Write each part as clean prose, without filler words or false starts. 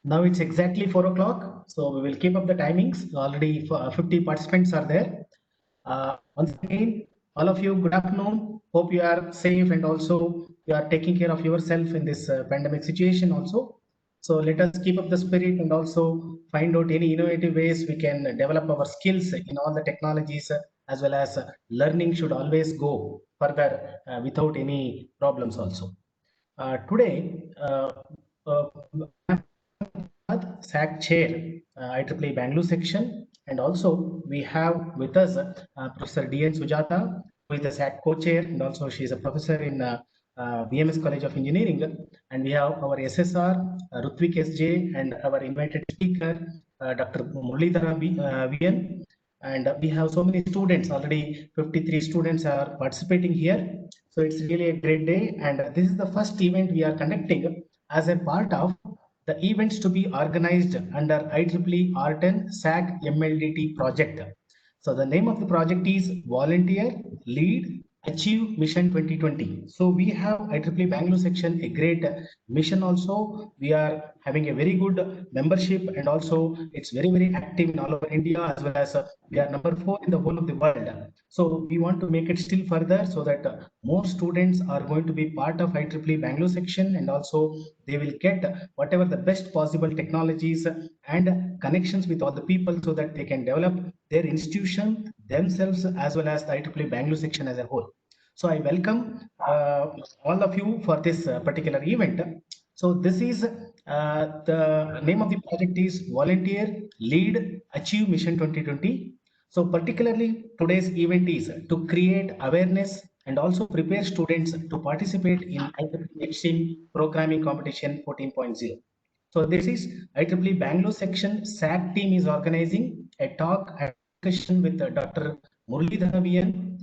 Now it's exactly 4 o'clock, so we will keep up the timings. Already 50 participants are there. Once again, all of you, good afternoon. Hope you are safe and also you are taking care of yourself in this pandemic situation also. So let us keep up the spirit and also find out any innovative ways we can develop our skills in all the technologies, as well as learning should always go further without any problems also. Today, uh, SAC chair, IIIT Bangalore section, and also we have with us Professor D.N. Sujata, who is the SAC co-chair, and also she is a professor in VMS College of Engineering. And we have our SSR, Rutvik S.J., and our invited speaker, Dr. Muralidhara V. And we have so many students, already 53 students are participating here. So it's really a great day. And this is the first event we are conducting as a part of the events to be organized under IEEE R10 SAC MLDT project. So the name of the project is Volunteer, Lead, Achieve Mission 2020. So we have IEEE Bangalore section, a great mission also. We are having a very good membership and also it's very active in all over India, as well as we are number 4 in the whole of the world. So we want to make it still further so that more students are going to be part of IEEE Bangalore section, and also they will get whatever the best possible technologies and connections with all the people so that they can develop their institution themselves as well as the IEEE Bangalore section as a whole. So I welcome all of you for this particular event. So this is the name of the project is Volunteer, Lead, Achieve Mission 2020. So particularly today's event is to create awareness and also prepare students to participate in IEEE Extreme Programming Competition 14.0. So this is IEEE Bangalore section SAC team is organizing a talk and discussion with Dr. Muralidhara V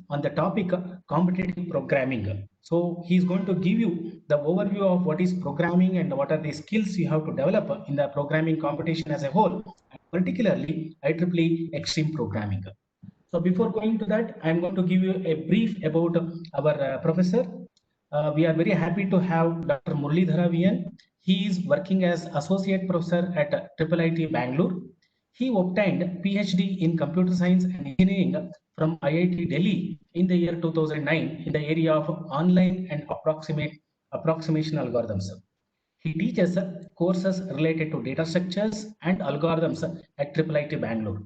on the topic competitive programming. So he's going to give you the overview of what is programming and what are the skills you have to develop in the programming competition as a whole, and particularly IEEE Extreme Programming. So before going to that, I'm going to give you a brief about our professor. We are very happy to have Dr. Muralidhara V. He is working as associate professor at IIIT Bangalore. He obtained PhD in computer science and engineering from IIT Delhi in the year 2009 in the area of online and approximation algorithms. He teaches courses related to data structures and algorithms at IIIT Bangalore.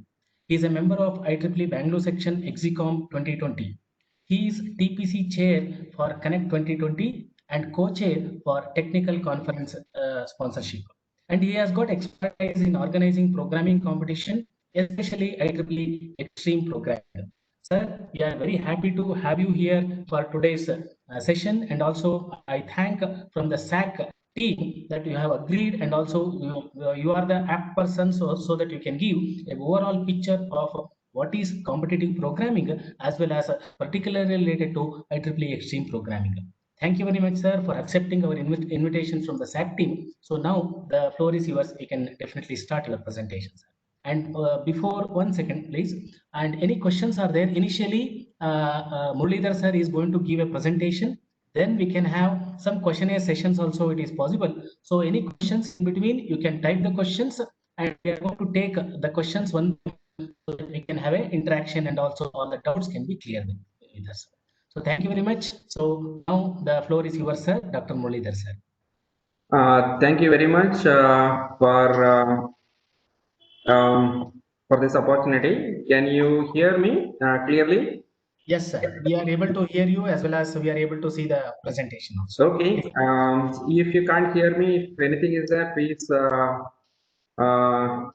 He is a member of IEEE Bangalore section Exicom 2020. He is TPC chair for Connect 2020 and co-chair for technical conference sponsorship. And he has got expertise in organizing programming competition, especially IEEE Extreme Programming. Sir, we are very happy to have you here for today's session, and also I thank from the SAC team that you have agreed, and also you are the apt person so that you can give an overall picture of what is competitive programming as well as particularly related to IEEE Extreme Programming. Thank you very much, sir, for accepting our invitation from the SAC team. So now the floor is yours. We can definitely start your presentation, sir. And before 1 second, please. And any questions are there? Initially, Muralidhar sir is going to give a presentation. Then we can have some questionnaire sessions also. It is possible. So any questions in between, you can type the questions, and we are going to take the questions one so that we can have an interaction and also all the doubts can be cleared with us. So thank you very much. So now the floor is yours, sir, Dr. Muralidhar sir. Thank you very much for this opportunity. Can you hear me clearly? Yes, sir. We are able to hear you as well as we are able to see the presentation also. Okay. If you can't hear me, if anything is there, please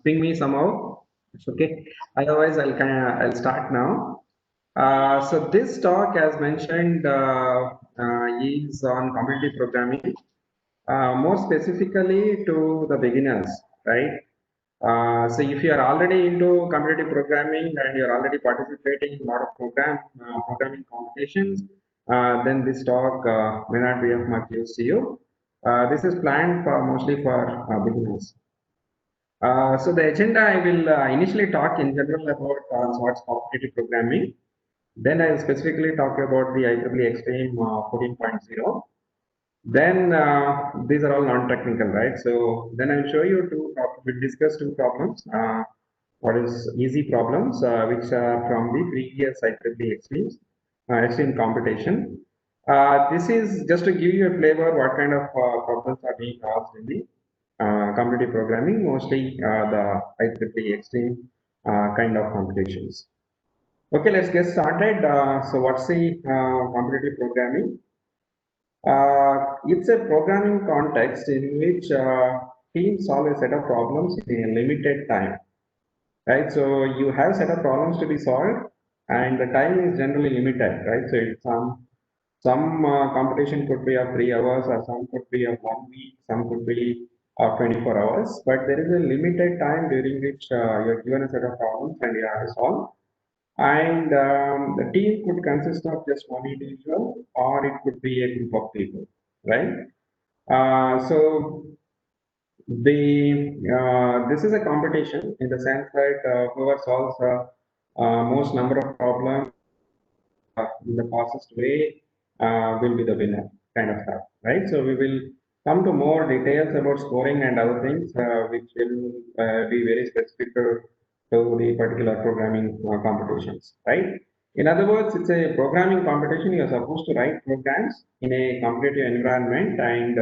ping me somehow. Okay. Otherwise, I'll start now. So this talk, as mentioned, is on competitive programming, more specifically to the beginners, right? So if you are already into competitive programming and you're already participating in a lot of programming competitions, then this talk may not be of much use to you. This is planned for mostly for beginners. So the agenda, I will initially talk in general about what's competitive programming. Then I will specifically talk about the IEEE Extreme 14.0. Then these are all non-technical, right? So then I'll show you we'll discuss two problems. What is easy problems, which are from the previous IIITB extreme competition. This is just to give you a flavor what kind of problems are being asked in the competitive programming, mostly the IIIB extreme kind of competitions. Okay, let's get started. So what's the competitive programming? It's a programming context in which teams solve a set of problems in a limited time, right? So you have set of problems to be solved, and the time is generally limited, right? So it's some competition could be of 3 hours, or some could be of 1 week, some could be of 24 hours, but there is a limited time during which you're given a set of problems and you have to solve. And the team could consist of just one individual, or it could be a group of people, right? So this is a competition in the sense that whoever solves most number of problems in the fastest way will be the winner, kind of stuff, right? So we will come to more details about scoring and other things, which will be very specific to the particular programming competitions, right? In other words, it's a programming competition. You're supposed to write programs in a competitive environment, and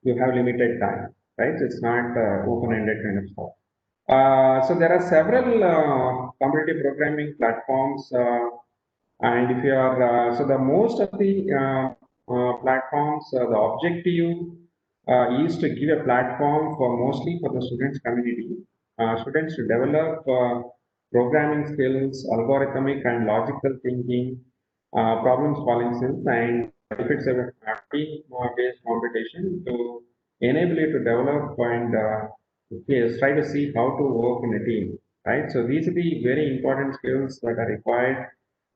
you have limited time, right? So it's not open-ended kind of stuff. So there are several competitive programming platforms, and if you are so the most of the platforms, the objective is to give a platform for mostly for the students community, students to develop programming skills, algorithmic and logical thinking, problem solving skills, and if it's a team-based competition, to enable you to develop and yes, try to see how to work in a team, right? So these are the very important skills that are required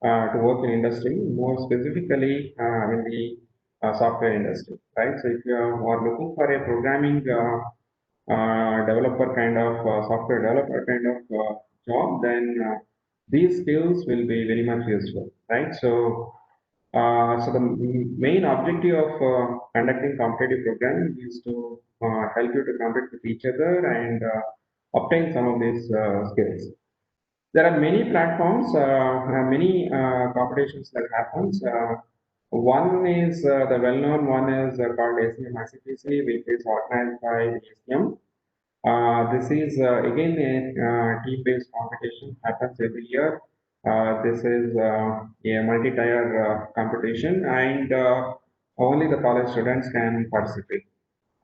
to work in industry, more specifically in the software industry, right? So if you are looking for a programming developer kind of software developer kind of job, then these skills will be very much useful, right? So the main objective of conducting competitive programming is to help you to compete with each other and obtain some of these skills. There are many platforms, many competitions that happens. One is the well-known one is called SMICPC, which is organized by the STM. This is again a team-based competition, happens every year. This is a multi-tier competition, and only the college students can participate.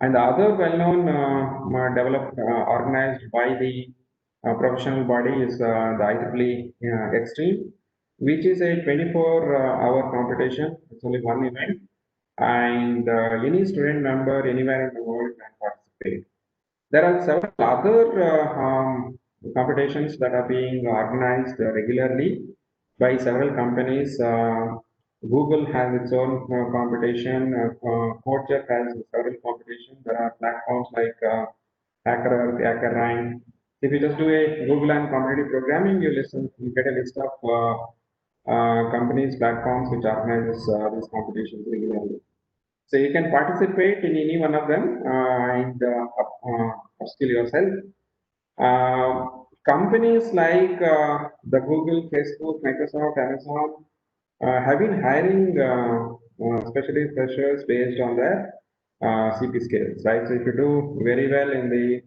And the other well-known developed, organized by the professional body is the IEEE Extreme, which is a 24-hour competition. It's only one event, and any student member anywhere in the world can participate. There are several other competitions that are being organized regularly by several companies. Google has its own competition. CodeCheck has several competitions. There are platforms like HackerEarth, HackerRank. If you just do a Google and competitive programming, you get a list of companies, platforms which organizes these competitions regularly. So you can participate in any one of them and upskill yourself. Companies like the Google, Facebook, Microsoft, Amazon have been hiring especially freshers based on their CP skills, right? So if you do very well in the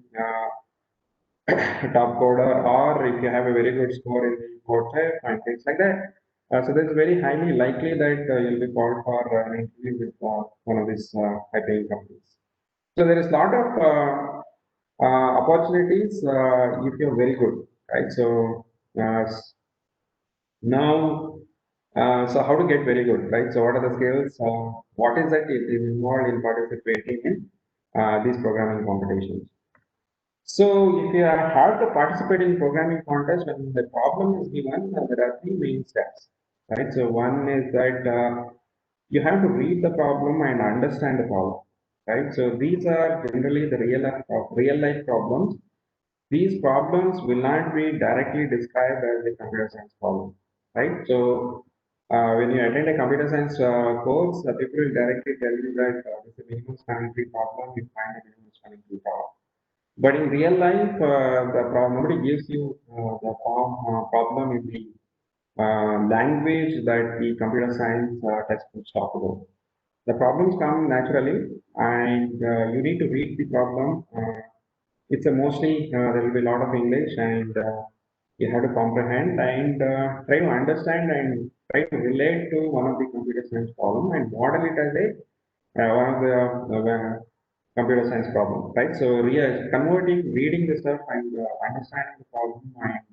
top coder, or if you have a very good score in the code test and things like that. So it's very highly likely that you'll be called for an interview with one of these high-paying companies. So there is a lot of opportunities if you're very good, right? So now, so how to get very good, right? So what are the skills? What is that is involved in participating in these programming competitions? So if you have to participate in programming contest, when the problem is given, there are three main steps, right? So one is that you have to read the problem and understand the problem, right? So these are generally the real life problems. These problems will not be directly described as a computer science problem, right? So when you attend a computer science course, people will directly tell you that this is a minimum spanning tree problem, you find a minimum spanning tree problem. But in real life, nobody gives you the problem in the language that the computer science textbooks talk about. The problems come naturally, and you need to read the problem. It's a mostly there will be a lot of English, and you have to comprehend and try to understand and try to relate to one of the computer science problem and model it as a one of the computer science problem, right? So converting, reading the stuff and understanding the problem and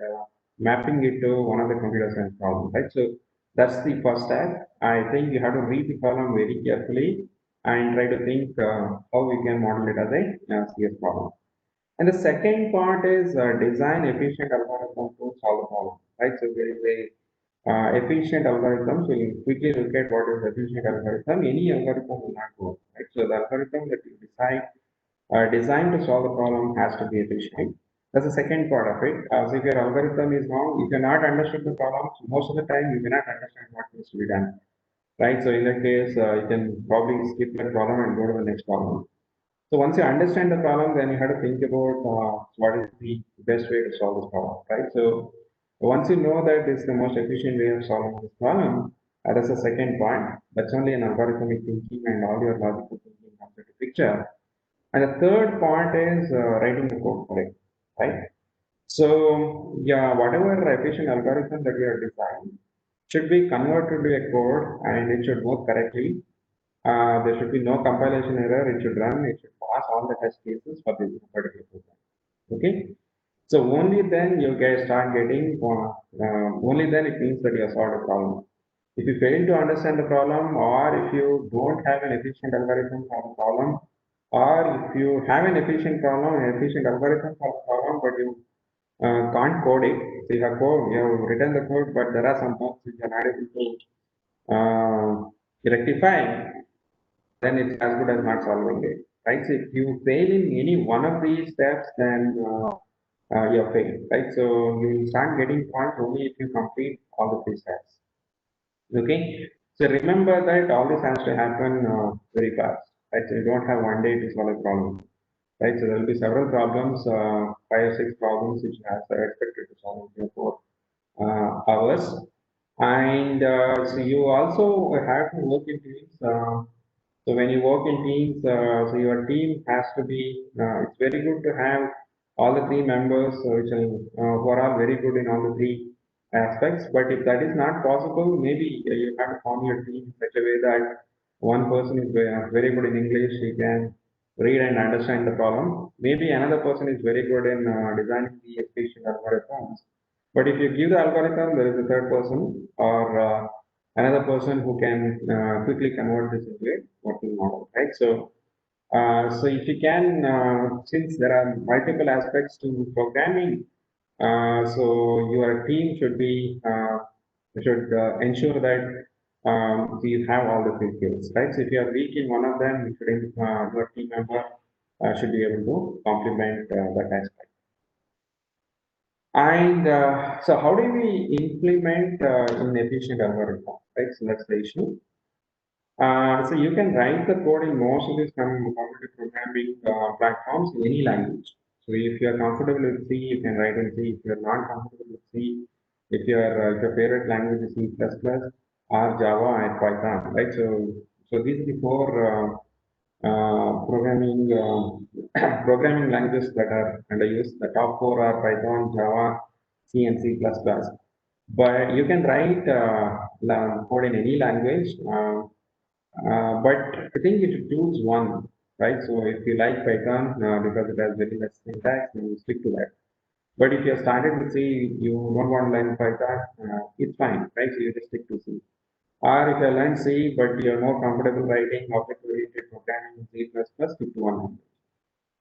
mapping it to one of the computer science problem, right? So that's the first step. I think you have to read the problem very carefully and try to think how we can model it as a CS problem. And the second part is design efficient algorithm to solve the problem, right? So there is a efficient algorithm. So you quickly look at what is efficient algorithm. Any algorithm will not work, right? So the algorithm that you decide designed to solve the problem has to be efficient. That's the second part of it. So if your algorithm is wrong, if you're not understood the problem, so most of the time you may not understand what needs to be done, right? So in that case, you can probably skip that problem and go to the next problem. So once you understand the problem, then you have to think about what is the best way to solve this problem, right? So once you know that this is the most efficient way of solving this problem, that's the second point. That's only an algorithmic thinking and all your logical thinking comes into picture. And the third point is writing the code for it, right? So yeah, whatever efficient algorithm that we are designing should be converted to a code and it should work correctly. There should be no compilation error. It should run. It should pass all the test cases for this particular program. Okay. So only then you guys start getting. Only then it means that you have solved a problem. If you fail to understand the problem, or if you don't have an efficient algorithm for the problem, or if you have an efficient problem, an efficient algorithm for the problem, but you can't code it. So you have written the code, but there are some bugs which you are not able to rectify, then it's as good as not solving it, right? So if you fail in any one of these steps, then you're failed, right? So you will start getting points only if you complete all the three steps. Okay. So remember that all this has to happen very fast, right? So you don't have one day to solve a problem, right? So there will be several problems, 5 or 6 problems which you are expected to solve in 4 hours. And so you also have to work in teams. So when you work in teams, so your team has to be, it's very good to have all the three members who are all very good in all the three aspects. But if that is not possible, maybe you have to form your team in such a way that one person is very good in English, he can read and understand the problem. Maybe another person is very good in designing the efficient algorithms. But if you give the algorithm, there is a third person or another person who can quickly convert this into a working model, right? So if you can, since there are multiple aspects to programming, so your team should ensure that you have all the three skills, right? So if you are weak in one of them, your team member should be able to complement that aspect. And so how do we implement an efficient algorithm, right? So that's the issue. So you can write the code in most of these computer programming platforms in any language. So if you are comfortable with C, you can write in C. If you are not comfortable with C, if your favorite language is C++ or Java and Python, right? So these are the four programming programming languages that are under use. The top four are Python, Java, C, and C++. But you can write code in any language. But I think you should choose one, right? So if you like Python because it has very less syntax, then you stick to that. But if you started with C, you don't want to learn Python, it's fine, right? So you just stick to C. Or if you learn C, but you're more comfortable writing object-oriented programming in C++, stick to one language.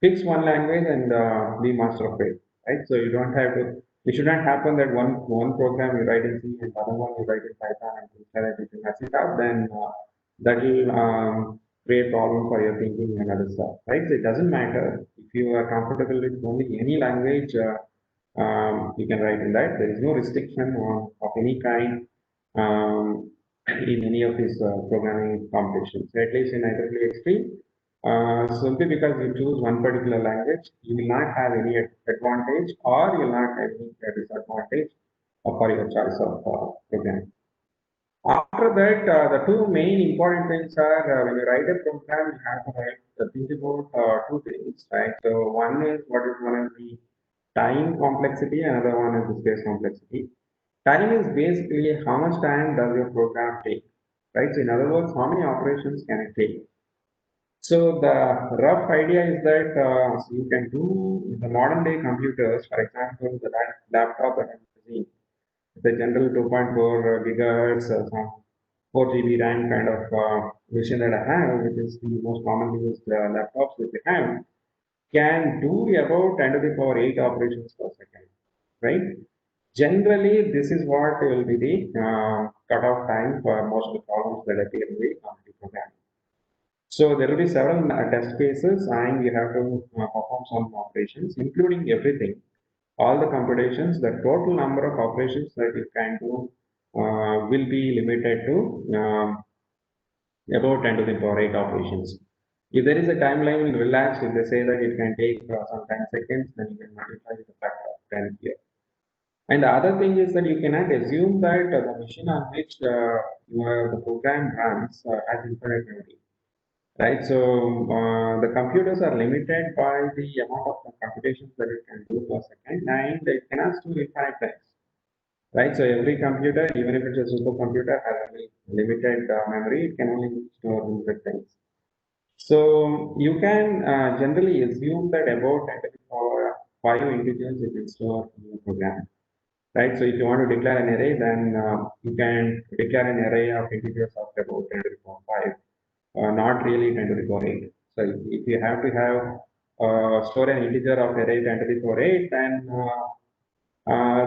Fix one language and be master of it, right? So you don't have to. It should not happen that one program you write in C and the other one you write in Python and things like that. If you mess it up, then that will create problem for your thinking and other stuff, right? So it doesn't matter if you are comfortable with only any language. You can write in that. There is no restriction of any kind. in any of these programming competitions, at least in IIIT Extreme. Simply because you choose one particular language, you will not have any advantage or you will not have any disadvantage for your choice of program. After that, the two main important things are when you write a program, you have to write, think about two things, right? So one is what is one of the time complexity, another one is the space complexity. Time is basically how much time does your program take, right? So in other words, how many operations can it take? So the rough idea is that so you can do the modern day computers, for example, the laptop that I'm using, the general 2.4 gigahertz, some 4 GB RAM kind of machine that I have, which is the most commonly used laptops that we have, can do about 10 to the power 8 operations per second, right? Generally, this is what will be the cutoff time for most of the problems that appear in the computer programming. So there will be several test cases and you have to perform some operations, including everything, all the computations, the total number of operations that you can do will be limited to about 10 to the power 8 operations. If there is a timeline relaxed, if they say that it can take some 10 seconds, then you can multiply with a factor of 10 here. And the other thing is that you cannot assume that the machine on which the program runs has infinite memory, right? So the computers are limited by the amount of computations that it can do per second, and it cannot do infinite times, right? So every computer, even if it's a supercomputer, has only limited memory. It can only store limited things. So you can generally assume that about 10 to the power 5 integers it will store in your program, right? So if you want to declare an array, then you can declare an array of integers of about 10 to the power 5, not really 10 to the power 8. So if you have to have store an integer of array 10 to the power 8, then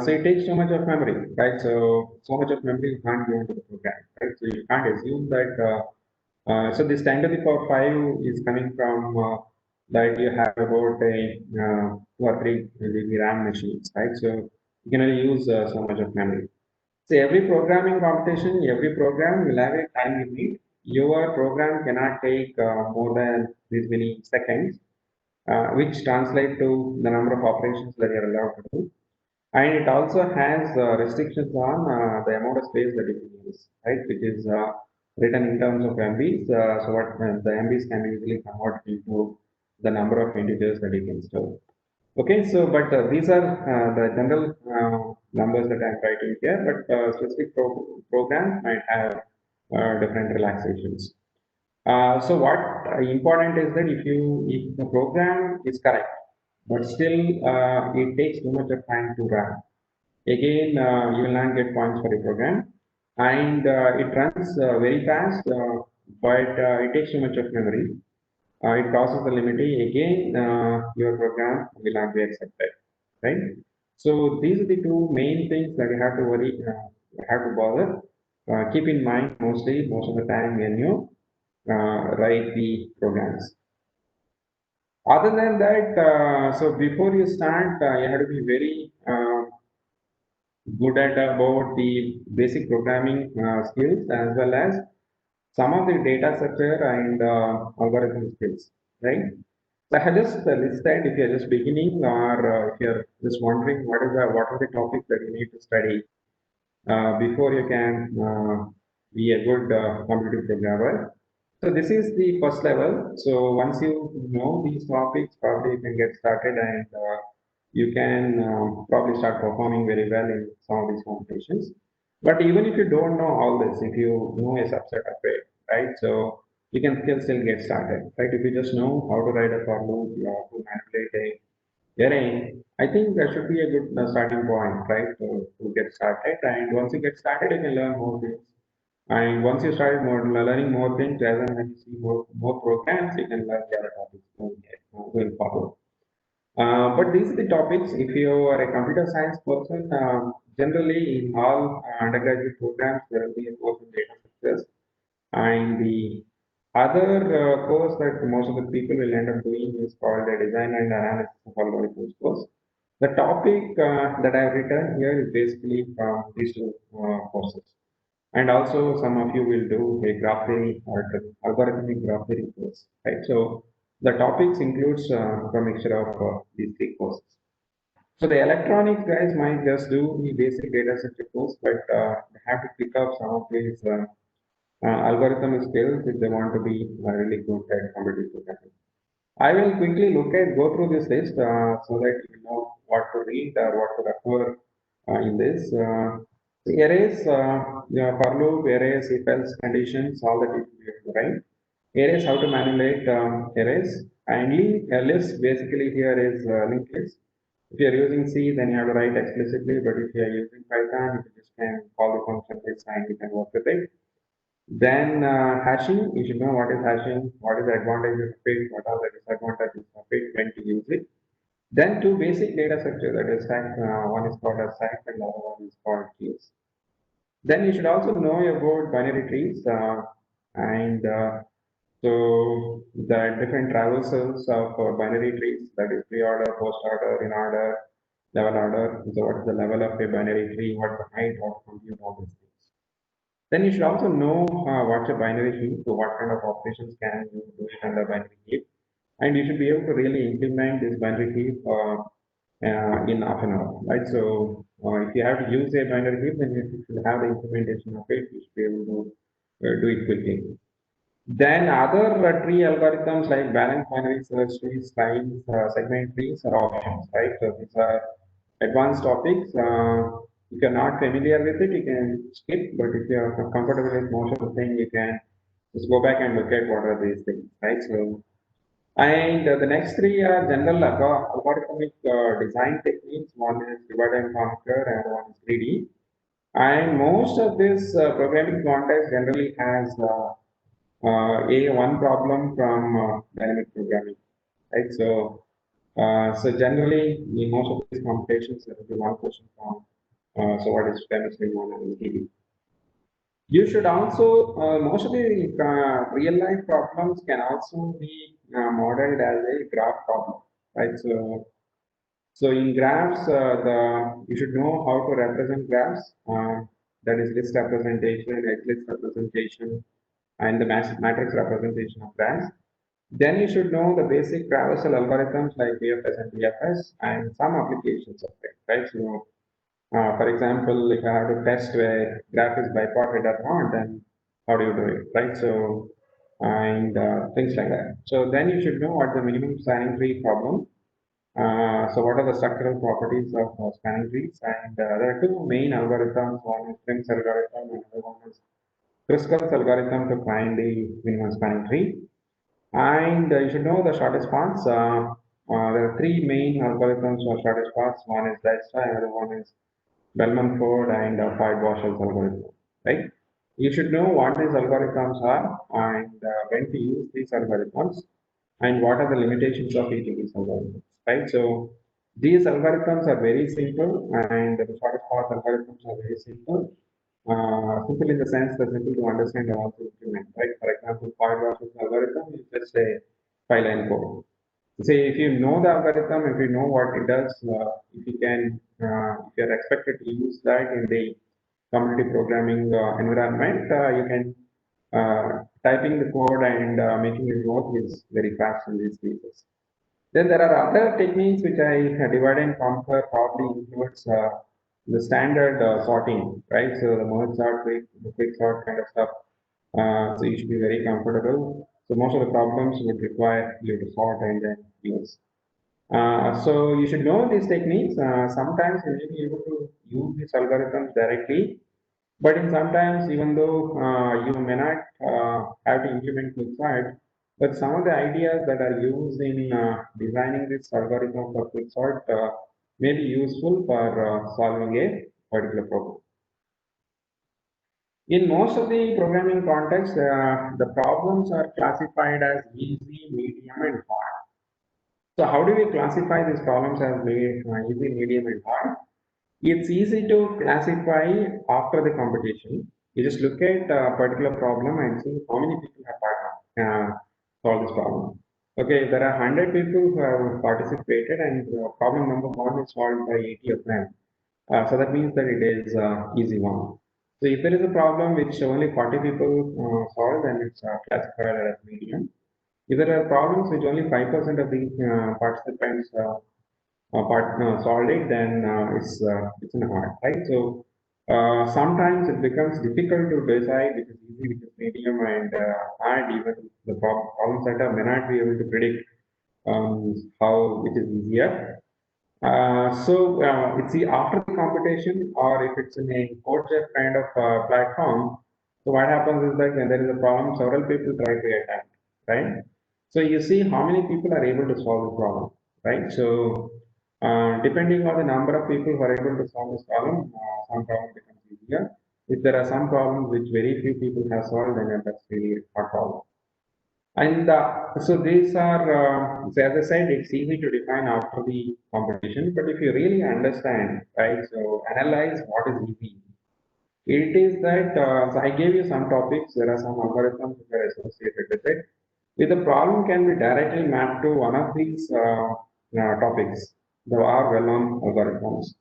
so it takes so much of memory, right? So much of memory you can't go into the program, right? So you can't assume that. So this 10 to the power 5 is coming from that you have about a 2 or 3 GB RAM machines, right? So you can only use so much of memory. So every programming competition, every program will have a time limit. Your program cannot take more than this many seconds, which translate to the number of operations that you're allowed to do. And it also has restrictions on the amount of space that you can use, right? Which is written in terms of MBs. So what the MBs can be easily converted into the number of integers that you can store. Okay, so but these are the general numbers that I'm writing here, but specific programs might have different relaxations. So what important is that if the program is correct, but still it takes too much of time to run. Again, you will not get points for the program, and it runs very fast, but it takes too much of memory. It crosses the limit. Again, your program will not be accepted, right? So these are the two main things that you have to worry, have to bother. Keep in mind most of the time when you write the programs. Other than that, so before you start, you have to be very good at about the basic programming skills as well as some of the data structure and algorithm skills, right? So I have just listed if you're just beginning or if you're just wondering what are the topics that you need to study before you can be a good competitive programmer. So this is the first level. So once you know these topics, probably you can get started and you can probably start performing very well in some of these competitions. But even if you don't know all this, if you know a subset of it, right? So you can still get started, right? If you just know how to write a for loop, how to manipulate a array, I think that should be a good starting point, right? To get started. And once you get started, you can learn more things. And once you start learning more things, as and when you see more programs, you can learn the other topics going forward. But these are the topics. If you are a computer science person, generally in all undergraduate programs, there will be a course in data structures. And the other course that most of the people will end up doing is called the design and analysis of algorithms course. The topic that I have written here is basically from these two courses. And also some of you will do a graph theory or algorithmic graph theory course, right? So the topics includes a mixture of these three courses. So the electronics guys might just do the basic data structure course, but they have to pick up some of these algorithm skills if they want to be really good at competitive programming. I will quickly go through this list so that you know what to read or what to refer in this. The arrays, for loop, arrays, if else conditions, all that you have to write. Arrays, how to manipulate arrays. And list basically here is linked list. If you are using C, then you have to write explicitly, but if you are using Python, you just can call the function list and you can work with it. Then hashing, you should know what is hashing, what is the advantages of it, what are the disadvantages of it, when to use it. Then two basic data structures, that is one is called as stack and the other one is called keys. Then you should also know about binary trees and so the different traversals of binary trees, that is pre-order, post-order, in-order, level order. So what is the level of a binary tree, what the height, what compute, all these things. Then you should also know what's a binary heap, so what kind of operations can you do it under binary heap. And you should be able to really implement this binary heap in half an hour, right? So if you have to use a binary heap, then you should have the implementation of it, you should be able to do it quickly. Then other tree algorithms like balanced binary search trees, lines, segment trees are options, right? So these are advanced topics. If you're not familiar with it, you can skip. But if you're comfortable with most of the things, you can just go back and look at what are these things, right? So, and the next three are general algorithmic design techniques. One is divide and conquer, and one is greedy. And most of this programming context generally has one problem from dynamic programming, right? So generally, in most of these computations, there will be one question from so what is famously known as DB. You should also most of the real life problems can also be modeled as a graph problem, right? So in graphs, you should know how to represent graphs. That is list representation, edge list representation, and the matrix representation of graphs. Then you should know the basic traversal algorithms like BFS and BFS and some applications of it, right? So, for example, if I have to test where graph is bipartite or not, then how do you do it, right? So, and things like that. So then you should know what the minimum spanning tree problem. So what are the structural properties of spanning trees? And there are two main algorithms. One is Prim's algorithm, and another one is Driscoll's algorithm to find the minimum spanning tree. And you should know the shortest paths. There are three main algorithms for shortest paths. One is Dijkstra, another one is Bellman-Ford, and Bosch's algorithm. Right? You should know what these algorithms are and when to use these algorithms, and what are the limitations of each of these algorithms. Right? So these algorithms are very simple, and the shortest path algorithms are very simple. Simple in the sense that simple to understand and also implement, right? For example, Bosch's algorithm is just a 5-line code. Say if you know the algorithm, if you know what it does, if you can, if you're expected to use that in the community programming environment, you can typing the code and making it work is very fast in these cases. Then there are other techniques which I divide and conquer probably includes the standard sorting, right? So the merge sort, the quick sort kind of stuff. So you should be very comfortable. So most of the problems would require you to sort and then use. So you should know these techniques. Sometimes you may be able to use these algorithms directly, but in sometimes, even though you may not have to implement QuickSort, but some of the ideas that are used in designing this algorithm for QuickSort may be useful for solving a particular problem. In most of the programming contexts, the problems are classified as easy, medium, and hard. So how do we classify these problems as easy, medium, and hard? It's easy to classify after the competition. You just look at a particular problem and see how many people have solved this problem. Okay, there are 100 people who have participated, and problem number one is solved by 80 of them. So that means that it is easy one. So if there is a problem which only 40 people solve, then it's classified as medium. If there are problems which only 5% of the participants solved it, then it's in hard, right? So sometimes it becomes difficult to decide which is easy, which is medium, and hard. Even the problem setter may not be able to predict how it is easier. It's after the competition, or if it's in a courtship kind of platform. So what happens is that when there is a problem, several people try to attempt, right? So you see how many people are able to solve the problem, right? So depending on the number of people who are able to solve this problem, some problem becomes easier. If there are some problems which very few people have solved, then that's really a hard problem. And so these are, so as I said, it's easy to define after the competition, but if you really understand, right, so analyze what is easy. It is that, so I gave you some topics, there are some algorithms that are associated with it. If the problem can be directly mapped to one of these topics, there are well-known algorithms,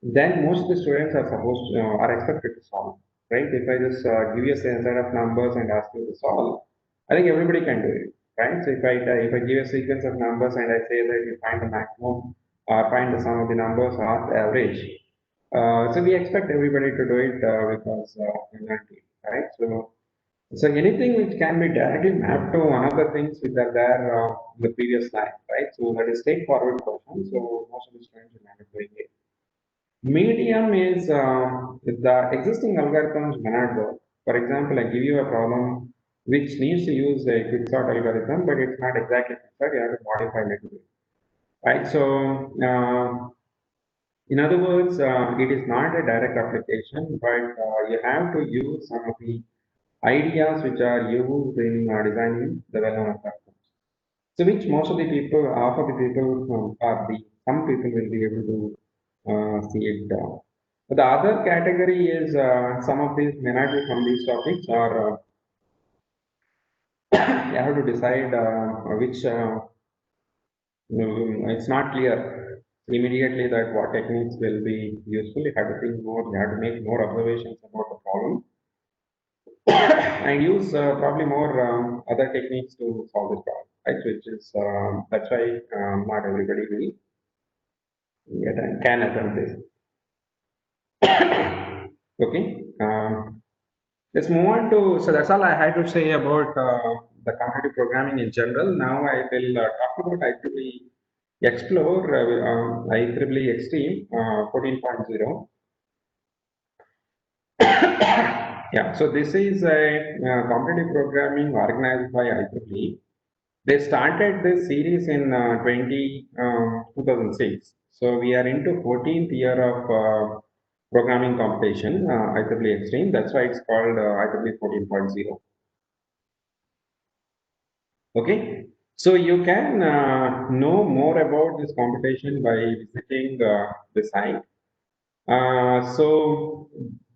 then most of the students are supposed to, are expected to solve, right? If I just give you a set of numbers and ask you to solve, I think everybody can do it, right? So if I give a sequence of numbers and I say that you find the maximum or find the sum of the numbers or the average, so we expect everybody to do it because we learned it, right? So anything which can be directly mapped to one of the things which are there in the previous slide, right? So that is straightforward question. So most of the students will end up doing it. Medium is the existing algorithms may not work. For example, I give you a problem which needs to use a quicksort algorithm, but it's not exactly quicksort. You have to modify a little bit, right? So, in other words, it is not a direct application, but you have to use some of the ideas which are used in designing the well-known algorithms. So, which most of the people, half of the people, some people will be able to see it. The other category is some of these may not be from these topics, or you have to decide which it's not clear immediately that what techniques will be useful. You have to think more, you have to make more observations about the problem and use probably more other techniques to solve the problem, right? Which is that's why not everybody will can attempt this. Okay. Let's move on to, so that's all I had to say about the competitive programming in general. Now I will talk about IEEE Explore, IEEE Extreme 14.0. Yeah, so this is a competitive programming organized by IEEE. They started this series in 2006. So we are into 14th year of programming competition, IEEE Extreme. That's why it's called IEEE 14.0. Okay, so you can know more about this competition by visiting the site.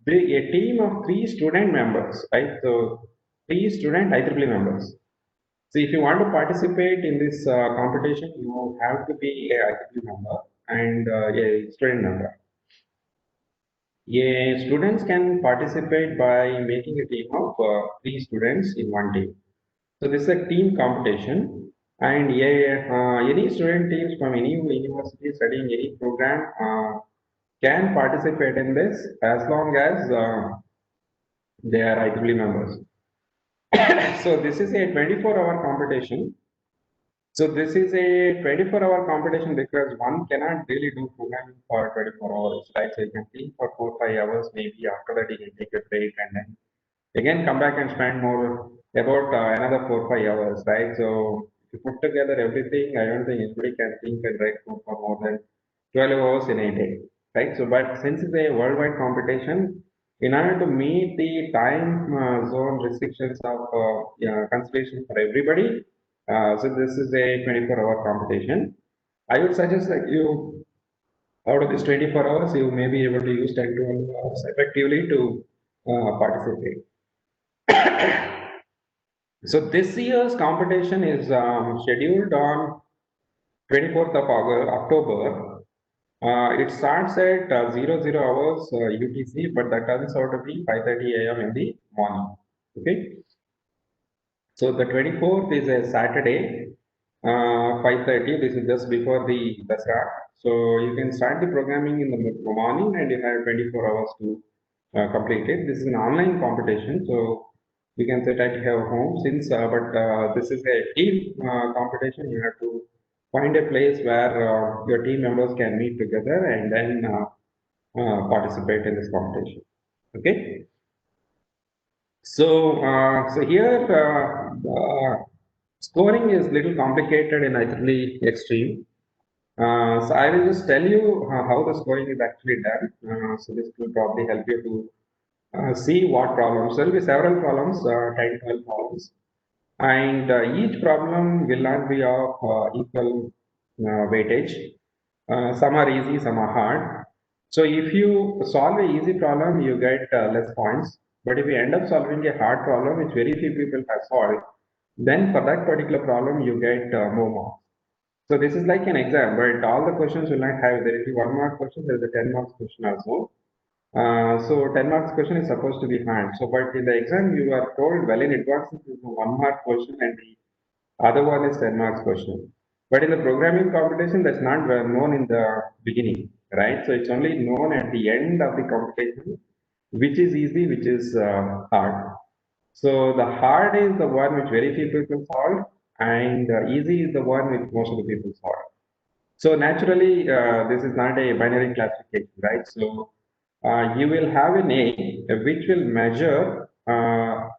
A team of 3 student members, right? So 3 student IEEE members. So if you want to participate in this competition, you have to be a IEEE member and a student member. Students can participate by making a team of 3 students in one team. So this is a team competition, and any student teams from any university studying any program can participate in this as long as they are IEEE members. So this is a 24-hour competition. So this is a 24-hour competition because one cannot really do programming for 24 hours, right? So you can think for 4 or 5 hours, maybe after that you can take a break and then again come back and spend more about another 4 or 5 hours, right? So if you put together everything, I don't think anybody can think and write code for more than 12 hours in a day, right? So but since it's a worldwide competition, in order to meet the time zone restrictions of consideration for everybody, so this is a 24-hour competition. I would suggest that you, out of this 24 hours, you may be able to use 10 to 12 hours effectively to participate. So this year's competition is scheduled on 24th of October. It starts at 00 hours UTC, but that turns out to be 5:30 a.m. in the morning. Okay. So the 24th is a Saturday, 5:30. This is just before the Dasra. So you can start the programming in the morning and you have 24 hours to complete it. This is an online competition, so you can sit at your home since, but this is a team competition. You have to find a place where your team members can meet together and then participate in this competition. Okay. So here scoring is little complicated in IIIT Extreme. So I will just tell you how the scoring is actually done. So this will probably help you to see what problems. There will be several problems, 10, 12 problems, and each problem will not be of equal weightage. Some are easy, some are hard. So if you solve a easy problem, you get less points. But if you end up solving a hard problem, which very few people have solved, then for that particular problem, you get more marks. So this is like an exam, but all the questions will not have, there is a 1 mark question, there is a 10 marks question also. So 10 marks question is supposed to be hard. So, but in the exam, you are told well in advance this is a 1 mark question and the other one is 10 marks question. But in the programming competition, that's not well known in the beginning, right? So it's only known at the end of the competition, which is easy, which is hard. So the hard is the one which very few people solve, and easy is the one which most of the people solve. So naturally, this is not a binary classification, right? So you will have an A which will measure the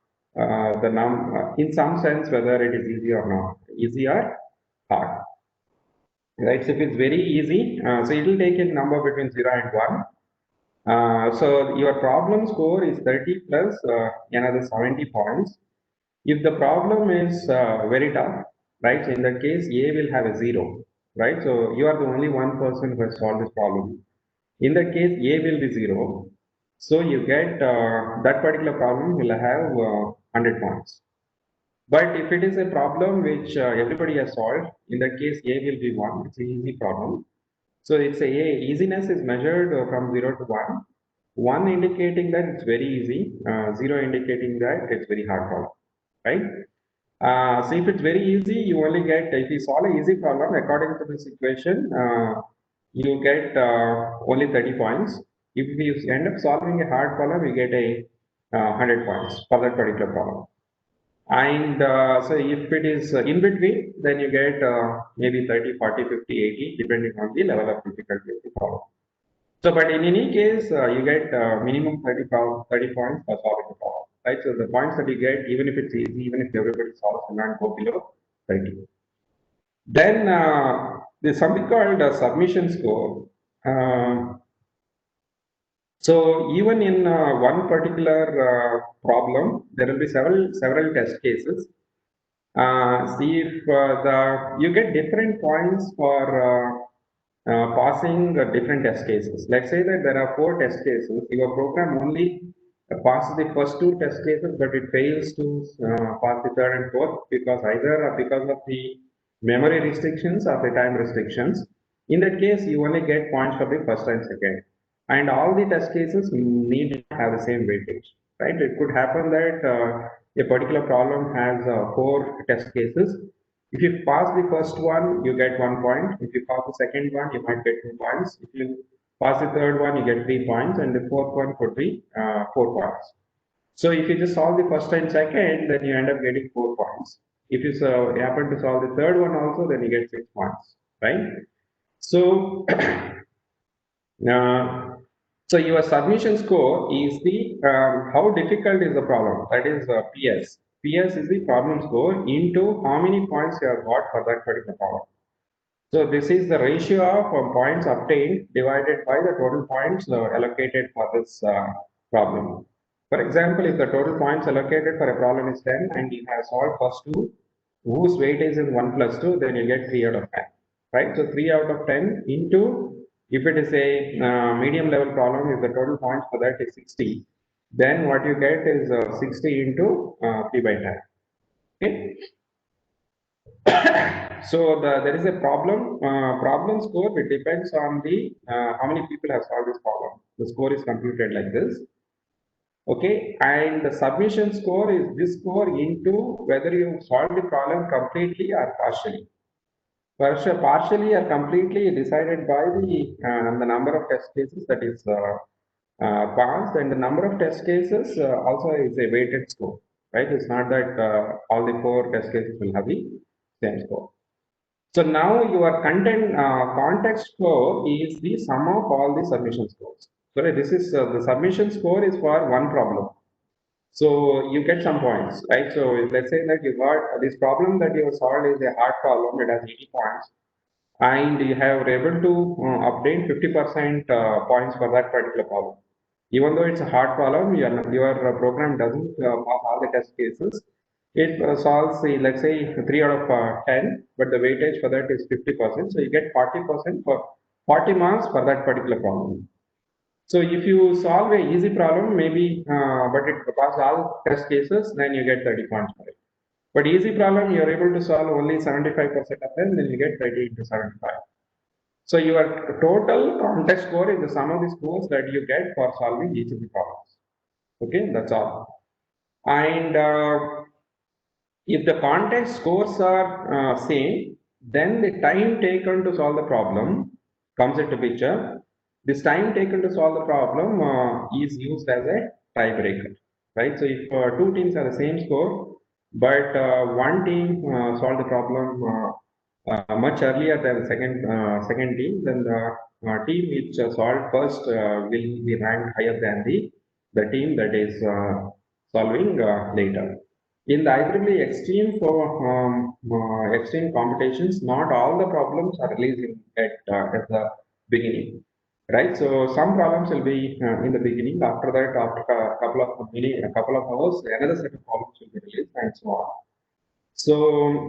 in some sense whether it is easy or not, easy or hard, right? So if it's very easy, so it will take a number between 0 and 1. So your problem score is 30 plus another 70 points. If the problem is very tough, right? So in that case, A will have a 0, right? So you are the only one person who has solved this problem. In that case, A will be 0. So you get that particular problem will have 100 points. But if it is a problem which everybody has solved, in that case, A will be 1. It's an easy problem. So it's easiness is measured from 0 to 1. 1 indicating that it's very easy, 0 indicating that it's very hard problem, right? So if it's very easy, you only get, if you solve an easy problem according to this equation, you get only 30 points. If you end up solving a hard problem, you get a 100 points for that particular problem. And so if it is in between, then you get maybe 30, 40, 50, 80, depending on the level of difficulty of the problem. So, but in any case, you get minimum 30 points for solving the problem, right? So the points that you get, even if it's easy, even if everybody solves, will not go below 30. Then there's something called a submission score. So even in one particular problem, there will be several test cases. See if you get different points for passing different test cases. Let's say that there are 4 test cases. Your program only passes the first 2 test cases, but it fails to pass the third and fourth because either because of the memory restrictions or the time restrictions. In that case, you only get points for the first and second. And all the test cases need to have the same weightage, right? It could happen that a particular problem has 4 test cases. If you pass the first one, you get 1 point. If you pass the second one, you might get 2 points. If you pass the third one, you get 3 points, and the fourth one could be 4 points. So if you just solve the first and second, then you end up getting 4 points. If you happen to solve the third one also, then you get 6 points, right? So so your submission score is the how difficult is the problem, that is PS. PS is the problem score into how many points you have got for that particular problem. So this is the ratio of points obtained divided by the total points allocated for this problem. For example, if the total points allocated for a problem is 10 and you have solved first 2, whose weightage is 1 plus 2, then you get 3 out of 10, right? So 3 out of 10 into, if it is a medium level problem, if the total points for that is 60, then what you get is 60 into 3 by 10. Okay. So there is a problem. Problem score, it depends on the how many people have solved this problem. The score is computed like this. Okay, and the submission score is this score into whether you solve the problem completely or partially. Partially or completely decided by the number of test cases that is passed, and the number of test cases also is a weighted score, right? It's not that all the 4 test cases will have the same score. So now your context score is the sum of all the submission scores. So this is the submission score is for one problem. So you get some points, right? So let's say that you got this problem that you solved is a hard problem, it has 80 points, and you have able to obtain 50% points for that particular problem. Even though it's a hard problem, your program doesn't pass all the test cases. It solves, let's say, 3 out of 10, but the weightage for that is 50%. So you get 40% for 40 marks for that particular problem. So if you solve a easy problem, maybe, but it passes all test cases, then you get 30 points for it. But easy problem, you're able to solve only 75% of them, then you get 30 into 75. So your total context score is the sum of the scores that you get for solving each of the problems. Okay, that's all. And if the context scores are same, then the time taken to solve the problem comes into picture. This time taken to solve the problem is used as a tiebreaker, right? So if 2 teams have the same score, but one team solved the problem much earlier than the second team, then the team which solved first will be ranked higher than the team that is solving later. In the IIIT extreme for extreme competitions, not all the problems are released at the beginning, right? So some problems will be in the beginning. After that, after a couple of hours, another set of problems will be released, and so on. So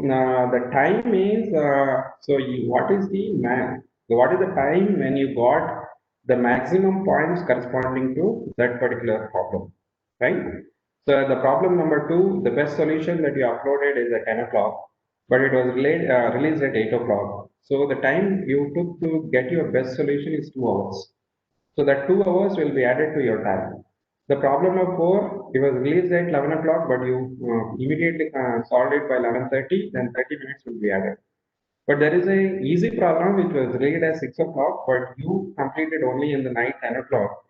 the time is what is the max? So what is the time when you got the maximum points corresponding to that particular problem, right? So the problem number 2, the best solution that you uploaded is at 10 o'clock, but it was released at 8 o'clock. So the time you took to get your best solution is 2 hours. So that 2 hours will be added to your time. The problem of 4, it was released at 11 o'clock, but you immediately solved it by 11:30, then 30 minutes will be added. But there is a easy problem which was released at 6 o'clock, but you completed only in the night 10 o'clock.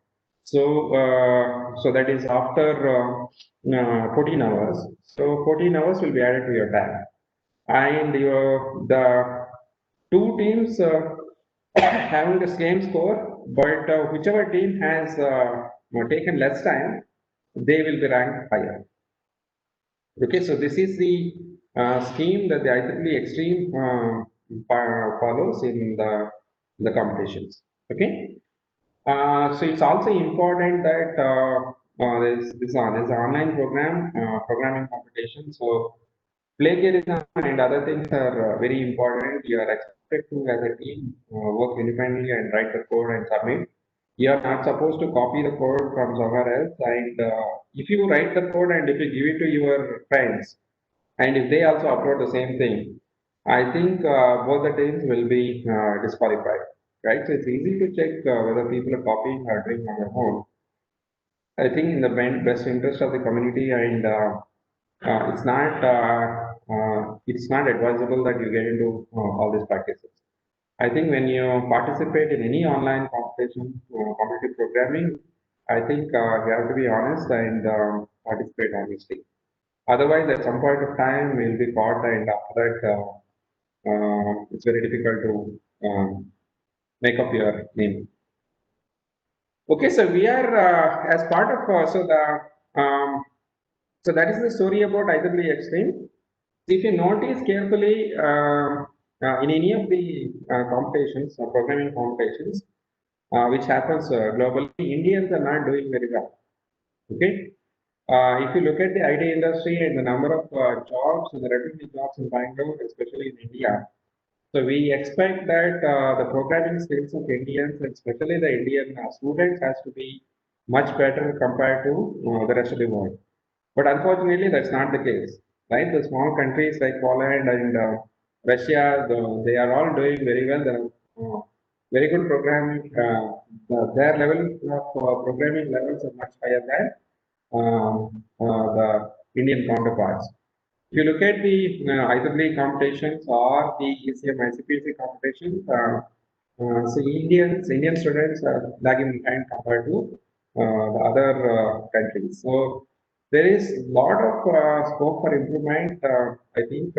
So, so that is after 14 hours. So 14 hours will be added to your time. And the 2 teams having the same score, but whichever team has taken less time, they will be ranked higher. Okay, so this is the scheme that the IEEE Extreme follows in the competitions. Okay, so it's also important that there's this online program, programming competition. So plagiarism and other things are very important. You are expected to, as a team, work independently and write the code and submit. You are not supposed to copy the code from somewhere else. And if you write the code and if you give it to your friends, and if they also upload the same thing, I think both the teams will be disqualified, right? So it's easy to check whether people are copying or doing on their own. I think in the best interest of the community, and it's not advisable that you get into all these practices. I think when you participate in any online competition, competitive programming, I think you have to be honest and participate honestly. Otherwise, at some point of time, we'll be caught, and after that, it's very difficult to make up your name. Okay, so we are as part of so that is the story about IEEE Extreme. If you notice carefully, in any of the competitions, programming competitions, which happens globally, Indians are not doing very well. Okay, if you look at the IT industry and the number of jobs and the revenue jobs in Bangalore, especially in India, so we expect that the programming skills of Indians, and especially the Indian students, has to be much better compared to the rest of the world. But unfortunately, that's not the case. right? The small countries like Poland and Russia, they are all doing very well. They are very good programming. Their level of programming levels are much higher than the Indian counterparts. If you look at the IIIT competitions or the ECM ICPC competitions, so Indian students are lagging behind compared to the other countries. So there is a lot of scope for improvement. I think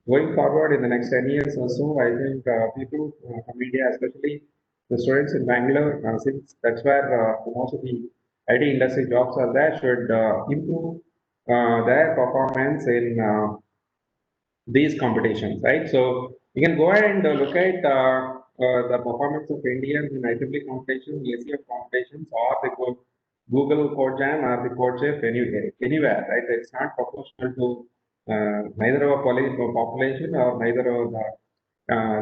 going forward in the next 10 years or so, I think people from India, especially the students in Bangalore, since that's where most of the IT industry jobs are there, should improve their performance in these competitions, right? So you can go ahead and look at the performance of Indians in IEEE competitions, ACF competitions, or the Google Code Jam or the Code Chef anywhere, right? It's not proportional to neither our population or neither of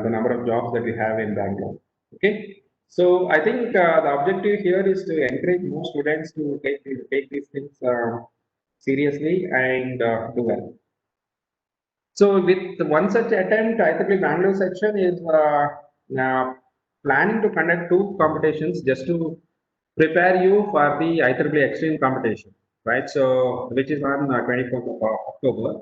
the number of jobs that we have in Bangalore. Okay. So I think the objective here is to encourage more students to take these things seriously and do well. So with one such attempt, IIT Bangalore section is planning to conduct two competitions just to prepare you for the IIIT Extreme competition, right? So which is on 24th of October.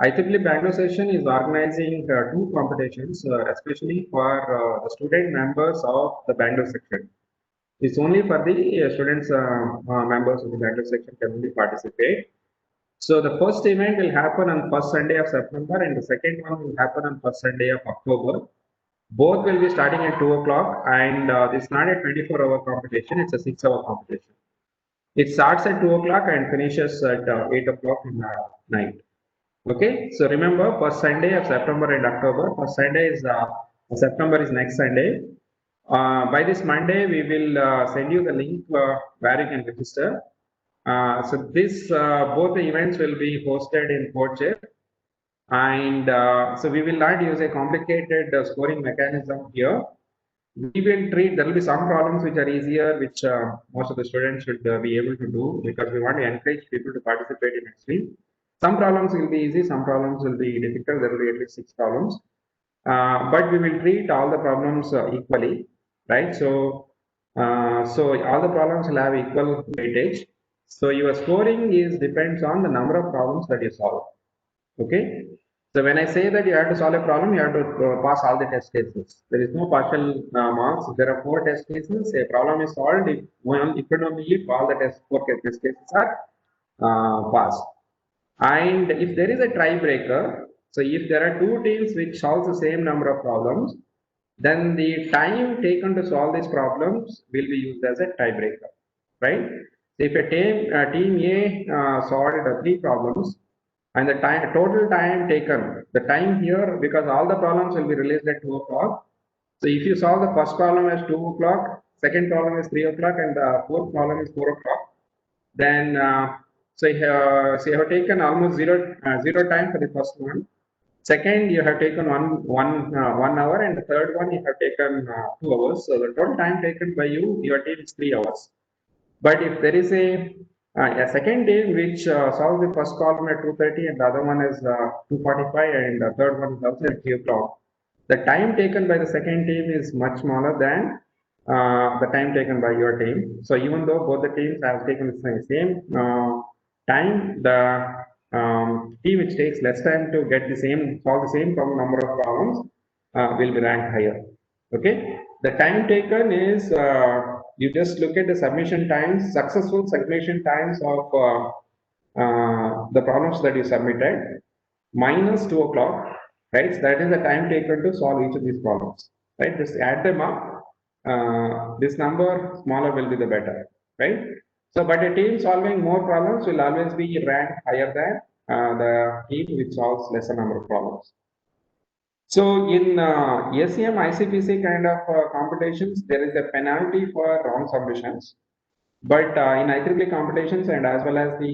IIIT Bangalore session is organizing two competitions, especially for the student members of the Bangalore section. It's only for the students members of the Bangalore section can only participate. So the first event will happen on first Sunday of September and the second one will happen on first Sunday of October. Both will be starting at 2 o'clock and it's not a 24-hour competition, it's a 6-hour competition. It starts at 2 o'clock and finishes at 8 o'clock in the night. Okay, so remember first Sunday of September and October. First Sunday is September is next Sunday. By this Monday, we will send you the link where you can register. So this both the events will be hosted in CodeShare, and so we will not use a complicated scoring mechanism here. We will treat, there will be some problems which are easier, which most of the students should be able to do because we want to encourage people to participate in Extreme. Some problems will be easy, some problems will be difficult. There will be at least 6 problems, but we will treat all the problems equally, right? So all the problems will have equal weightage. So your scoring is depends on the number of problems that you solve. Okay. So when I say that you have to solve a problem, you have to pass all the test cases. There is no partial marks. There are 4 test cases. A problem is solved if and only if all the 4 test cases are passed. And if there is a tiebreaker, so if there are 2 teams which solve the same number of problems, then the time taken to solve these problems will be used as a tiebreaker, right? So if a team A solved 3 problems, and the total time taken, the time here, because all the problems will be released at 2 o'clock. So if you solve the first problem as 2 o'clock, second problem is 3 o'clock, and the fourth problem is 4 o'clock, then so you have taken almost zero time for the first one. Second, you have taken 1 hour, and the third one you have taken 2 hours. So the total time taken by you, your team is 3 hours. But if there is a second team which solves the first column at 2:30 and the other one is 2:45 and the third one is also at 3 o'clock, the time taken by the second team is much smaller than the time taken by your team. So even though both the teams have taken the same time, the team which takes less time to get the same solve the same number of problems will be ranked higher. Okay, the time taken is you just look at the submission times, successful submission times of the problems that you submitted minus 2 o'clock, right? So that is the time taken to solve each of these problems, right? Just add them up. This number smaller will be the better, right? So, but a team solving more problems will always be ranked higher than the team which solves lesser number of problems. So in SEM ICPC kind of competitions, there is a penalty for wrong submissions. But in IEEE competitions and as well as the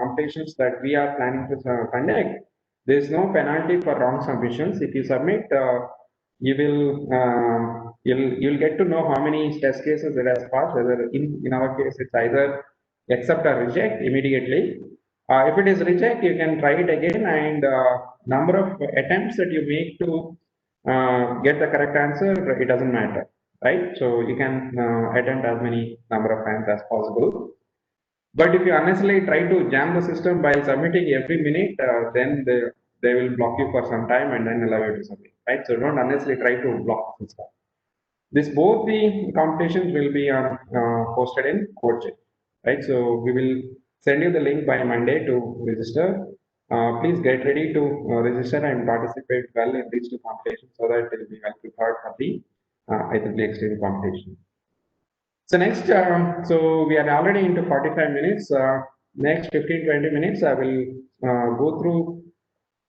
competitions that we are planning to conduct, there is no penalty for wrong submissions. If you submit, you will you'll get to know how many test cases it has passed. Whether in our case it's either accept or reject immediately, If it is reject, you can try it again, and number of attempts that you make to get the correct answer, it doesn't matter, right? So you can attempt as many number of times as possible. But if you unnecessarily try to jam the system by submitting every minute, then they will block you for some time and then allow you to submit, right? So don't unnecessarily try to block the system. This both the competitions will be posted in CodeCheck, right? So we will send you the link by Monday to register. Please get ready to register and participate well in these two competitions so that you will be well prepared for the IIIT Exchange competition. So next, so we are already into 45 minutes. Next 15-20 minutes, I will go through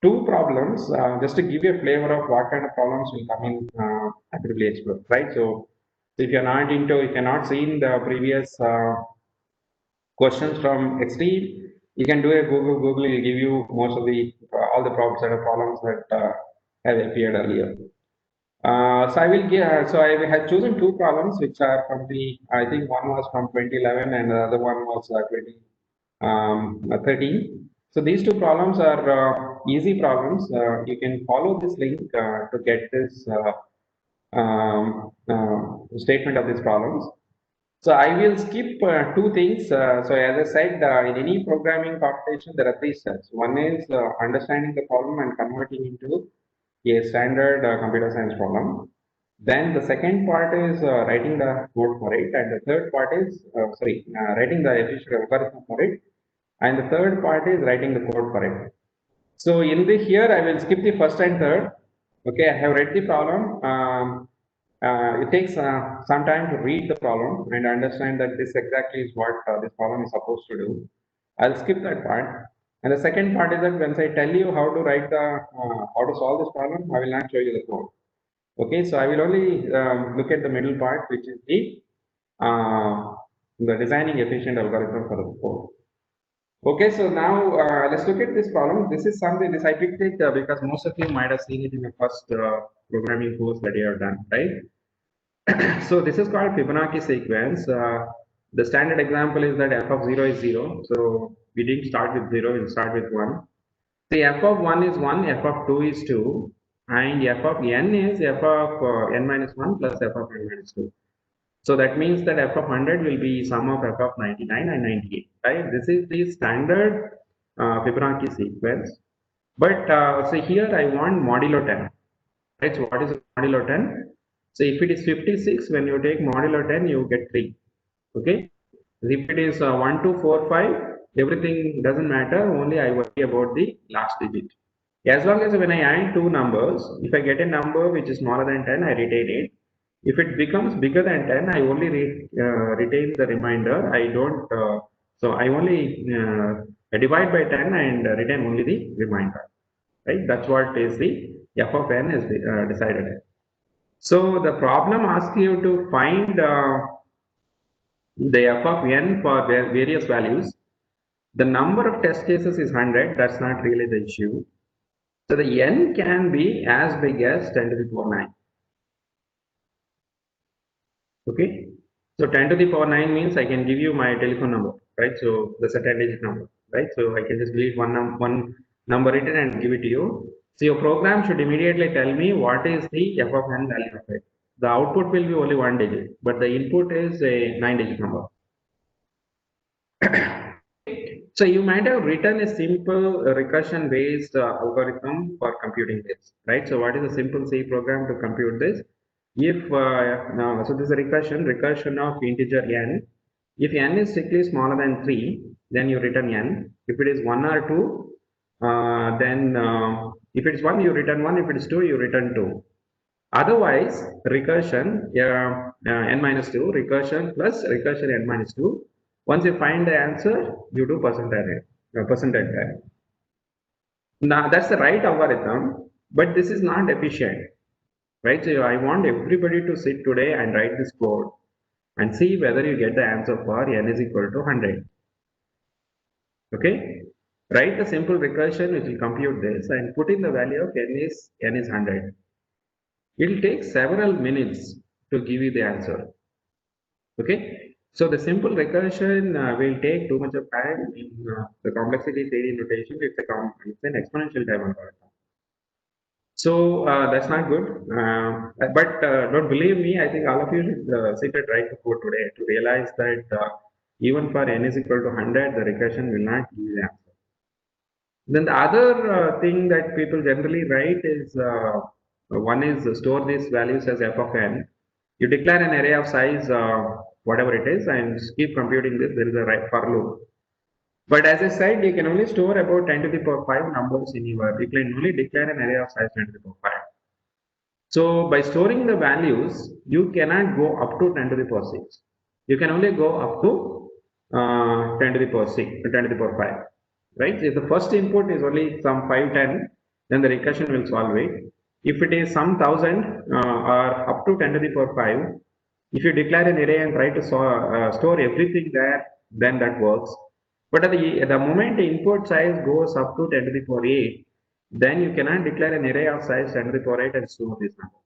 two problems just to give you a flavor of what kind of problems will come in actively explore, right? So if you're not into, if you're not seen the previous questions from Extreme, you can do a Google. Google will give you most of the all the problems that have appeared earlier. So I will give, so I have chosen two problems which are from the, I think one was from 2011 and the other one was 2013. So these two problems are easy problems. You can follow this link to get this statement of these problems. So I will skip two things. So as I said, in any programming competition, there are three steps. One is understanding the problem and converting into a standard computer science problem. Then the second part is writing the code for it, and the third part is writing the efficient algorithm for it, and the third part is writing the code for it. So in the here I will skip the first and third. Okay, I have read the problem. It takes some time to read the problem and understand that this exactly is what this problem is supposed to do. I'll skip that part. And the second part is that once I tell you how to write the how to solve this problem, I will not show you the code. Okay, so I will only look at the middle part, which is the designing efficient algorithm for the code. Okay, so now let's look at this problem. This is something, this I picked it because most of you might have seen it in the first programming course that you have done, right? So this is called Fibonacci sequence. The standard example is that f of 0 is 0. So we didn't start with 0, we'll start with 1. The f of 1 is 1, f of 2 is 2, and f of n is f of n minus 1 plus f of n minus 2. So that means that f of 100 will be sum of f of 99 and 98, right? This is the standard Fibonacci sequence. But so here I want modulo 10, right? So what is modulo 10? So if it is 56, when you take modulo 10, you get 3, okay? If it is 1, 2, 4, 5, everything doesn't matter, only I worry about the last digit. As long as when I add two numbers, if I get a number which is smaller than 10, I retain it. If it becomes bigger than 10, I only retain the remainder. I don't, so I only divide by 10 and retain only the remainder, right? That's what is the f of n is decided. So the problem asks you to find the f of n for various values. The number of test cases is 100. That's not really the issue. So the n can be as big as 10 to the power 9. Okay. So 10 to the power 9 means I can give you my telephone number, right? So that's a 10-digit number, right? So I can just delete one number written and give it to you. So your program should immediately tell me what is the f of n value of it. The output will be only 1 digit, but the input is a 9-digit number. So you might have written a simple recursion based algorithm for computing this, right? So what is a simple C program to compute this? If so this is a recursion of integer n. If n is strictly smaller than 3, then you return n. If it is 1 or 2, then if it is 1, you return 1. If it is 2, you return 2. Otherwise, recursion n minus 2, recursion plus recursion n minus 2. Once you find the answer, you do percentage array. Now that's the right algorithm, but this is not efficient, right? So I want everybody to sit today and write this code and see whether you get the answer for n is equal to 100. Okay, write a simple recursion which will compute this and put in the value of n is 100. It will take several minutes to give you the answer. Okay, So the simple recursion will take too much of time in the complexity theory notation. It's an exponential time algorithm. So that's not good. But don't believe me. I think all of you should sit and write the code today to realize that even for n is equal to 100, the recursion will not give the answer. Then the other thing that people generally write is one is store these values as f of n. You declare an array of size whatever it is and keep computing this. There is a right for loop. But as I said, you can only store about 10 to the power 5 numbers in your. You can only declare an array of size 10 to the power 5. So by storing the values, you cannot go up to 10 to the power 6. You can only go up to 10 to the power 6, 10 to the power 5. Right? If the first input is only some 510, then the recursion will solve it. If it is some 1000 or up to 10 to the power 5, if you declare an array and try to store everything there, then that works. But at the moment the input size goes up to 10 to the power 8, then you cannot declare an array of size 10 to the power 8 and store these numbers.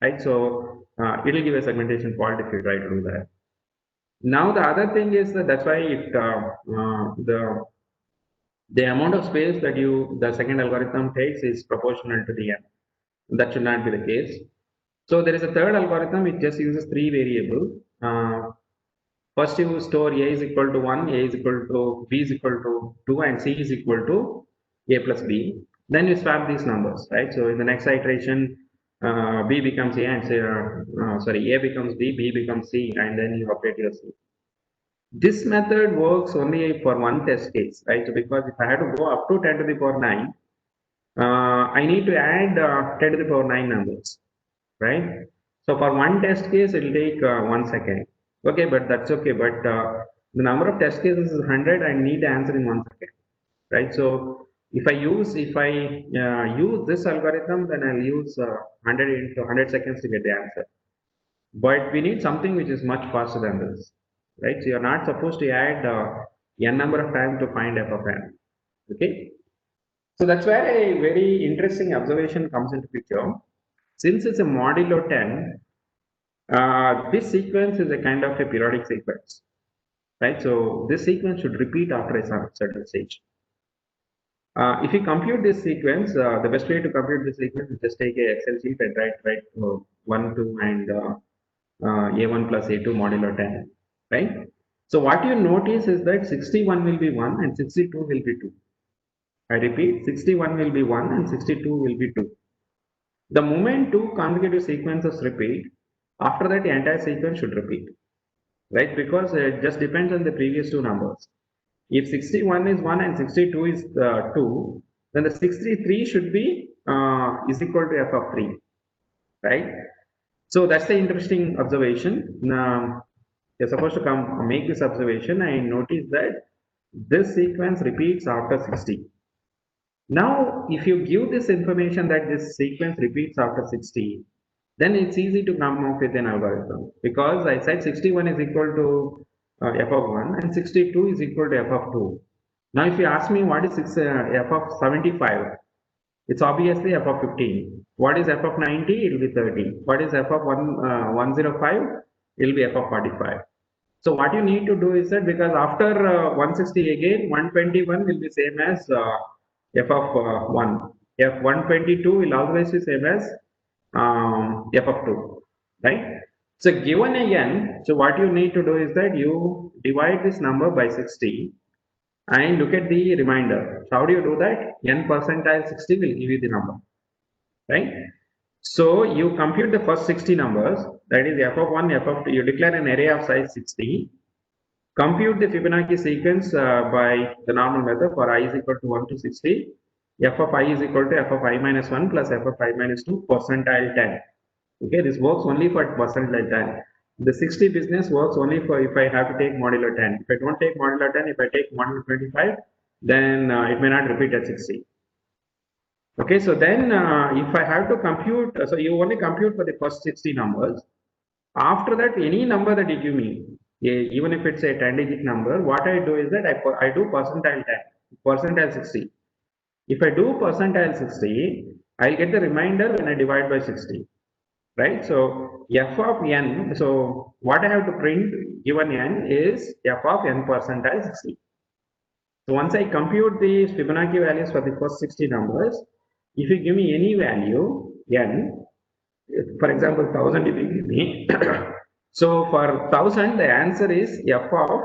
Right? So it will give a segmentation fault if you try to do that. Now the other thing is that's why the amount of space that the second algorithm takes is proportional to the n. That should not be the case. So there is a third algorithm which just uses three variables. First you store a is equal to 1, a is equal to b is equal to 2, and c is equal to a plus b. Then you swap these numbers, right? So in the next iteration, b becomes a and a becomes b becomes c, and then you update your c. This method works only for one test case, right? So because if I had to go up to 10 to the power 9, I need to add 10 to the power 9 numbers, right? So for one test case, it will take 1 second. Okay, but that's okay. But the number of test cases is 100. I need the answer in 1 second, right? So if I use this algorithm, then I'll use 100 into 100 seconds to get the answer. But we need something which is much faster than this, right? So you're not supposed to add n number of times to find f of n. Okay. So that's where a very interesting observation comes into picture. Since it's a modulo 10, this sequence is a kind of a periodic sequence, right? So this sequence should repeat after a certain stage. If you compute this sequence, the best way to compute this sequence is just take a Excel sheet and write 1, 2, and a1 plus a2 modulo 10, right? So what you notice is that 61 will be 1 and 62 will be 2. I repeat, 61 will be 1 and 62 will be 2. The moment two consecutive sequences repeat, after that the entire sequence should repeat, right? Because it just depends on the previous two numbers. If 61 is 1 and 62 is 2, then the 63 should be is equal to f of 3, right? So that's the interesting observation. Now, you're supposed to make this observation and notice that this sequence repeats after 60. Now, if you give this information that this sequence repeats after 60, then it's easy to come up with an algorithm, because I said 61 is equal to f of 1 and 62 is equal to f of 2. Now, if you ask me what is f of 75, it's obviously f of 15. What is f of 90? It will be 30. What is f of 105? It will be f of 45. So what you need to do is that, because after 160 again, 121 will be same as f of 1. F 122 will always be same as f of 2, right? So given a n, so what you need to do is that you divide this number by 60 and look at the remainder. So how do you do that? N percentile 60 will give you the number, right? So you compute the first 60 numbers, that is f of 1, f of 2, you declare an array of size 60, compute the Fibonacci sequence by the normal method for I is equal to 1 to 60, f of I is equal to f of I minus 1 plus f of I minus 2 percentile 10. Okay, this works only for percentile 10. The 60 business works only for if I have to take modulo 10. If I don't take modulo 10, if I take modulo 25, then it may not repeat at 60. Okay, so then if I have to compute, so you only compute for the first 60 numbers. After that, any number that you give me, even if it's a 10-digit number, what I do is that I do percentile 10, percentile 60. If I do percentile 60, I'll get the remainder when I divide by 60. right? So f of n, so what I have to print given n is f of n percentile 60. So once I compute the Fibonacci values for the first 60 numbers, if you give me any value n, for example 1000 if you give me, so for 1000 the answer is f of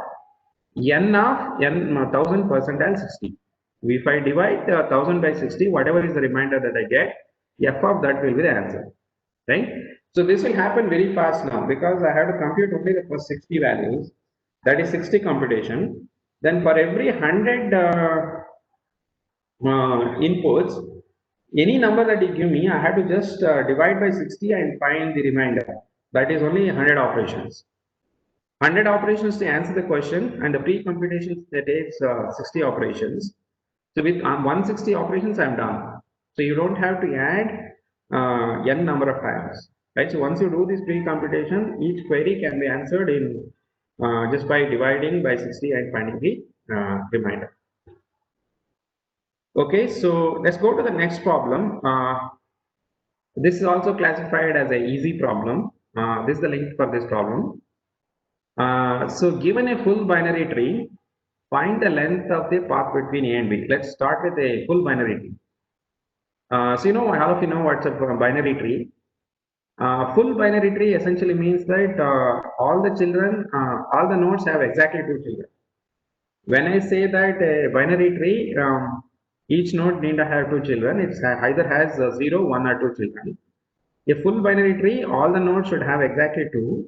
n of n 1000 percentile 60. If I divide 1000 by 60, whatever is the remainder that I get, f of that will be the answer, right? So this will happen very fast now because I have to compute only the first 60 values, that is 60 computation. Then for every 100 inputs, any number that you give me, I have to just divide by 60 and find the remainder. That is only 100 operations. 100 operations to answer the question, and the pre-computations that takes 60 operations. So with 160 operations, I'm done. So you don't have to add n number of times, right? So once you do this pre-computation, each query can be answered in just by dividing by 60 and finding the remainder. Okay, so let's go to the next problem. This is also classified as an easy problem. This is the link for this problem. So given a full binary tree, find the length of the path between A and B. Let's start with a full binary tree. So you know, all of you know what's a binary tree. Full binary tree essentially means that all the children, all the nodes have exactly 2 children. When I say that a binary tree, each node need to have 2 children. It either has 0, 1 or 2 children. A full binary tree, all the nodes should have exactly 2,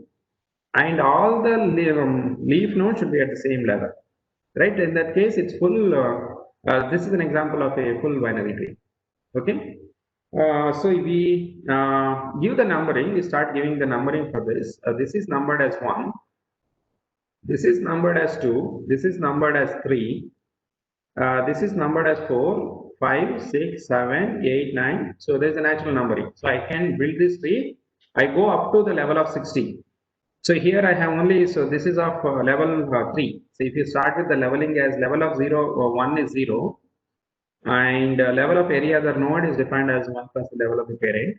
and all the leaf nodes should be at the same level, right? In that case, it's full. This is an example of a full binary tree. Okay. So we give the numbering. We start giving the numbering for this. This is numbered as 1. This is numbered as 2. This is numbered as 3. This is numbered as 4, 5, 6, 7, 8, 9. So there's a natural numbering. So I can build this tree. I go up to the level of 60. So here I have only, so this is of level 3. So if you start with the leveling as level of 0 or 1 is 0, and level of any other node is defined as 1 plus the level of the parent.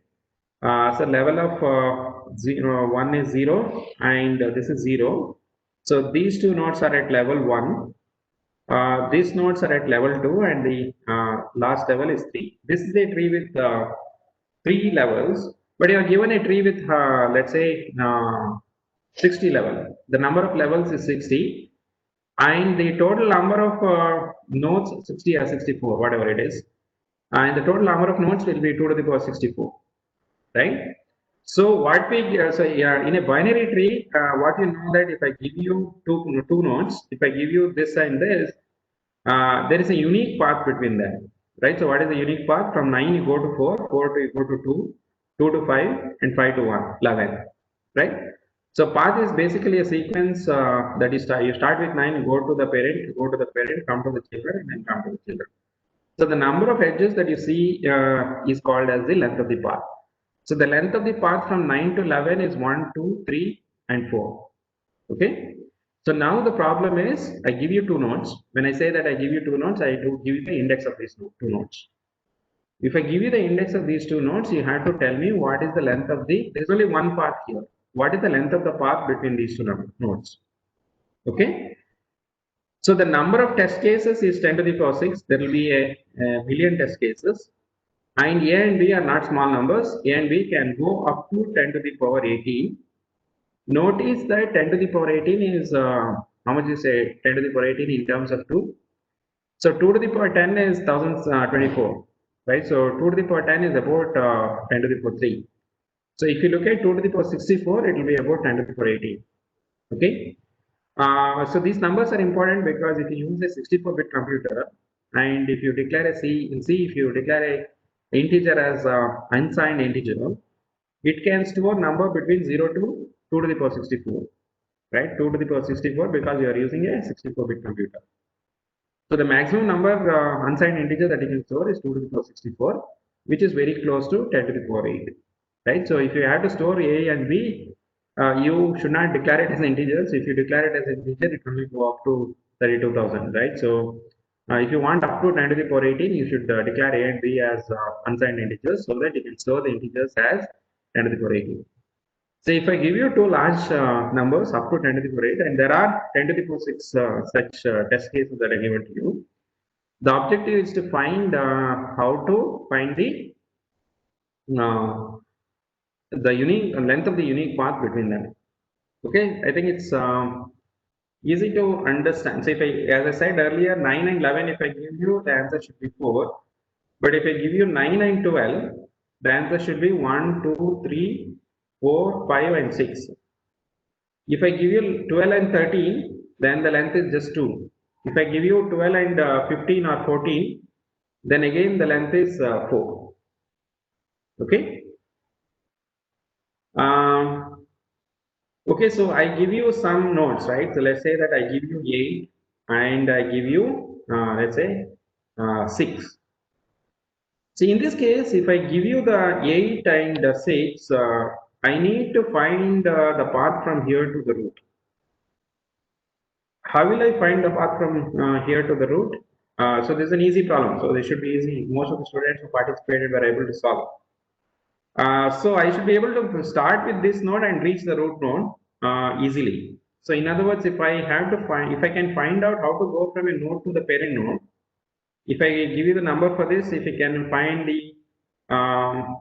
So level of 1 is 0 and this is 0. So these two nodes are at level 1. These nodes are at level 2 and the last level is 3. This is a tree with 3 levels, but you are given a tree with let's say 60 level. The number of levels is 60 and the total number of nodes 60 or 64, whatever it is, and the total number of nodes will be 2 to the power 64, right? So what we so yeah, in a binary tree, what you know that if I give you two nodes, if I give you this and this, there is a unique path between them, right? So what is the unique path? From 9 you go to 4, 4 to you go to 2, 2 to 5, and 5 to 1, 11, right? So path is basically a sequence that is you start with 9, you go to the parent, you go to the parent, come to the children, and then come to the children. So the number of edges that you see is called as the length of the path. So the length of the path from 9 to 11 is 1, 2, 3, and 4. Okay. So now the problem is I give you 2 nodes. When I say that I give you 2 nodes, I do give you the index of these 2 nodes. If I give you the index of these 2 nodes, you have to tell me what is the length of there is only one path here. What is the length of the path between these 2 nodes? Okay. So the number of test cases is 10 to the power 6. There will be a million test cases. And A and B are not small numbers. A and B can go up to 10 to the power 18. Notice that 10 to the power 18 is, how much is 10 to the power 18 in terms of 2? So 2 to the power 10 is 1024, right? So 2 to the power 10 is about 10 to the power 3. So if you look at 2 to the power 64, it will be about 10 to the power 18. Okay. So these numbers are important because if you use a 64-bit computer and if you declare a if you declare a integer as unsigned integer, it can store number between 0 to 2 to the power 64, right? 2 to the power 64 because you are using a 64-bit computer. So the maximum number unsigned integer that you can store is 2 to the power 64, which is very close to 10 to the power 8, right? So if you have to store A and B, you should not declare it as integers. If you declare it as an integer, it will go up to 32,000, right? So if you want up to 10 to the power 18, you should declare A and B as unsigned integers so that you can store the integers as 10 to the power 18. So if I give you two large numbers up to 10 to the power 8, and there are 10 to the power 6 such test cases that are given to you, the objective is to find how to find uh, the unique length of the unique path between them. Okay, I think it's easy to understand. So if I, as I said earlier, 9 and 11, if I give you, the answer should be 4. But if I give you 9 and 12, the answer should be 1, 2, 3, 4, 5, and 6. If I give you 12 and 13, then the length is just 2. If I give you 12 and 15 or 14, then again the length is 4. Okay. Okay, so I give you some nodes, right? So let's say that I give you 8 and I give you, let's say, 6. See, in this case, if I give you the 8 and 6, I need to find the path from here to the root. How will I find the path from here to the root? So this is an easy problem. So this should be easy. Most of the students who participated were able to solve. So I should be able to start with this node and reach the root node easily. So in other words, if I can find out how to go from a node to the parent node, if I give you the number for this, if you can find the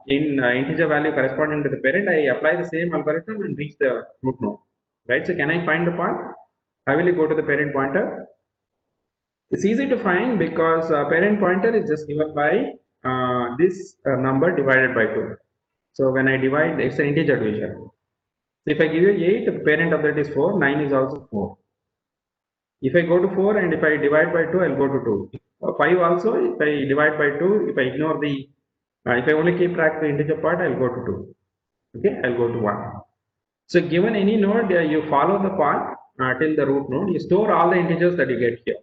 integer value corresponding to the parent, I apply the same algorithm and reach the root node, right? So can I find the path? How will you go to the parent pointer? It's easy to find because parent pointer is just given by this number divided by 2. So when I divide, it's an integer division. So if I give you 8, the parent of that is 4, 9 is also 4. If I go to 4 and if I divide by 2, I'll go to 2. 5 also, if I divide by 2, if I ignore the, if I only keep track the integer part, I'll go to 2. Okay, I'll go to 1. So given any node, you follow the path till the root node, you store all the integers that you get here.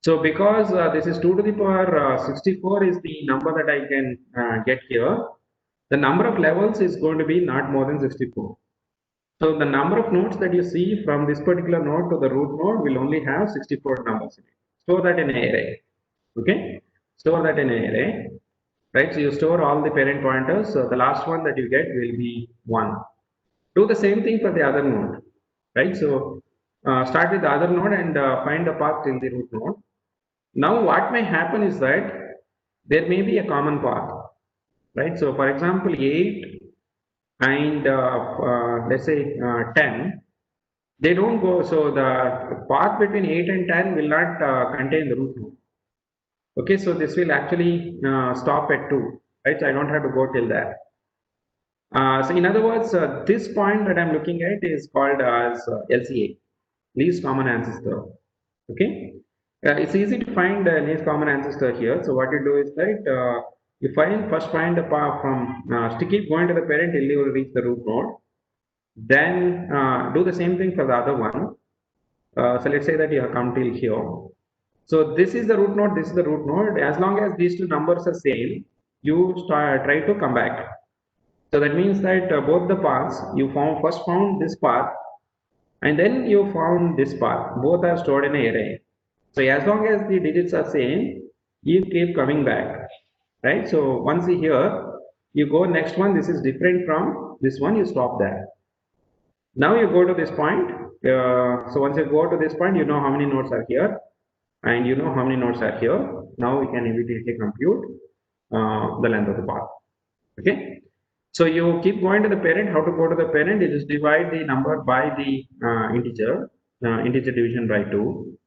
So because this is 2 to the power 64 is the number that I can get here, the number of levels is going to be not more than 64. So the number of nodes that you see from this particular node to the root node will only have 64 numbers in it. Store that in an array. Okay, store that in an array, right? So you store all the parent pointers. So the last one that you get will be 1. Do the same thing for the other node, right? So start with the other node and find the path till the root node. Now what may happen is that there may be a common path, right? So for example, 8 and let's say 10, they don't go, so the path between 8 and 10 will not contain the root node. Okay, so this will actually stop at 2, right? So I don't have to go till there. So in other words, this point that I'm looking at is called as LCA, least common ancestor. Okay, it's easy to find the least common ancestor here. So what you do is that you first find the path from to keep going to the parent till you will reach the root node. Then do the same thing for the other one. So let's say that you have come till here. So this is the root node, this is the root node. As long as these two numbers are same, you try to come back. So that means that both the paths, you first found this path and then you found this path. Both are stored in an array. So as long as the digits are same, you keep coming back, right? So once you here, you go next one, this is different from this one, you stop there. Now you go to this point. So once you go to this point, you know how many nodes are here and you know how many nodes are here. Now we can immediately compute the length of the path. Okay. So you keep going to the parent. How to go to the parent? You just divide the number by the integer division by 2.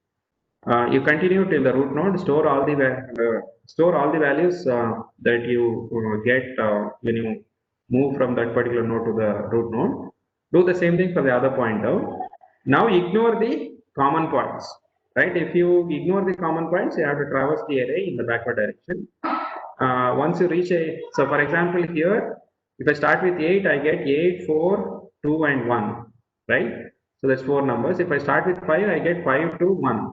You continue till the root node. Store all the values that you get when you move from that particular node to the root node. Do the same thing for the other pointer. Now ignore the common points, right? If you ignore the common points, you have to traverse the array in the backward direction. Once you reach so for example here, if I start with 8, I get 8, 4, 2 and 1, right? So that's 4 numbers. If I start with 5, I get 5, 2, 1.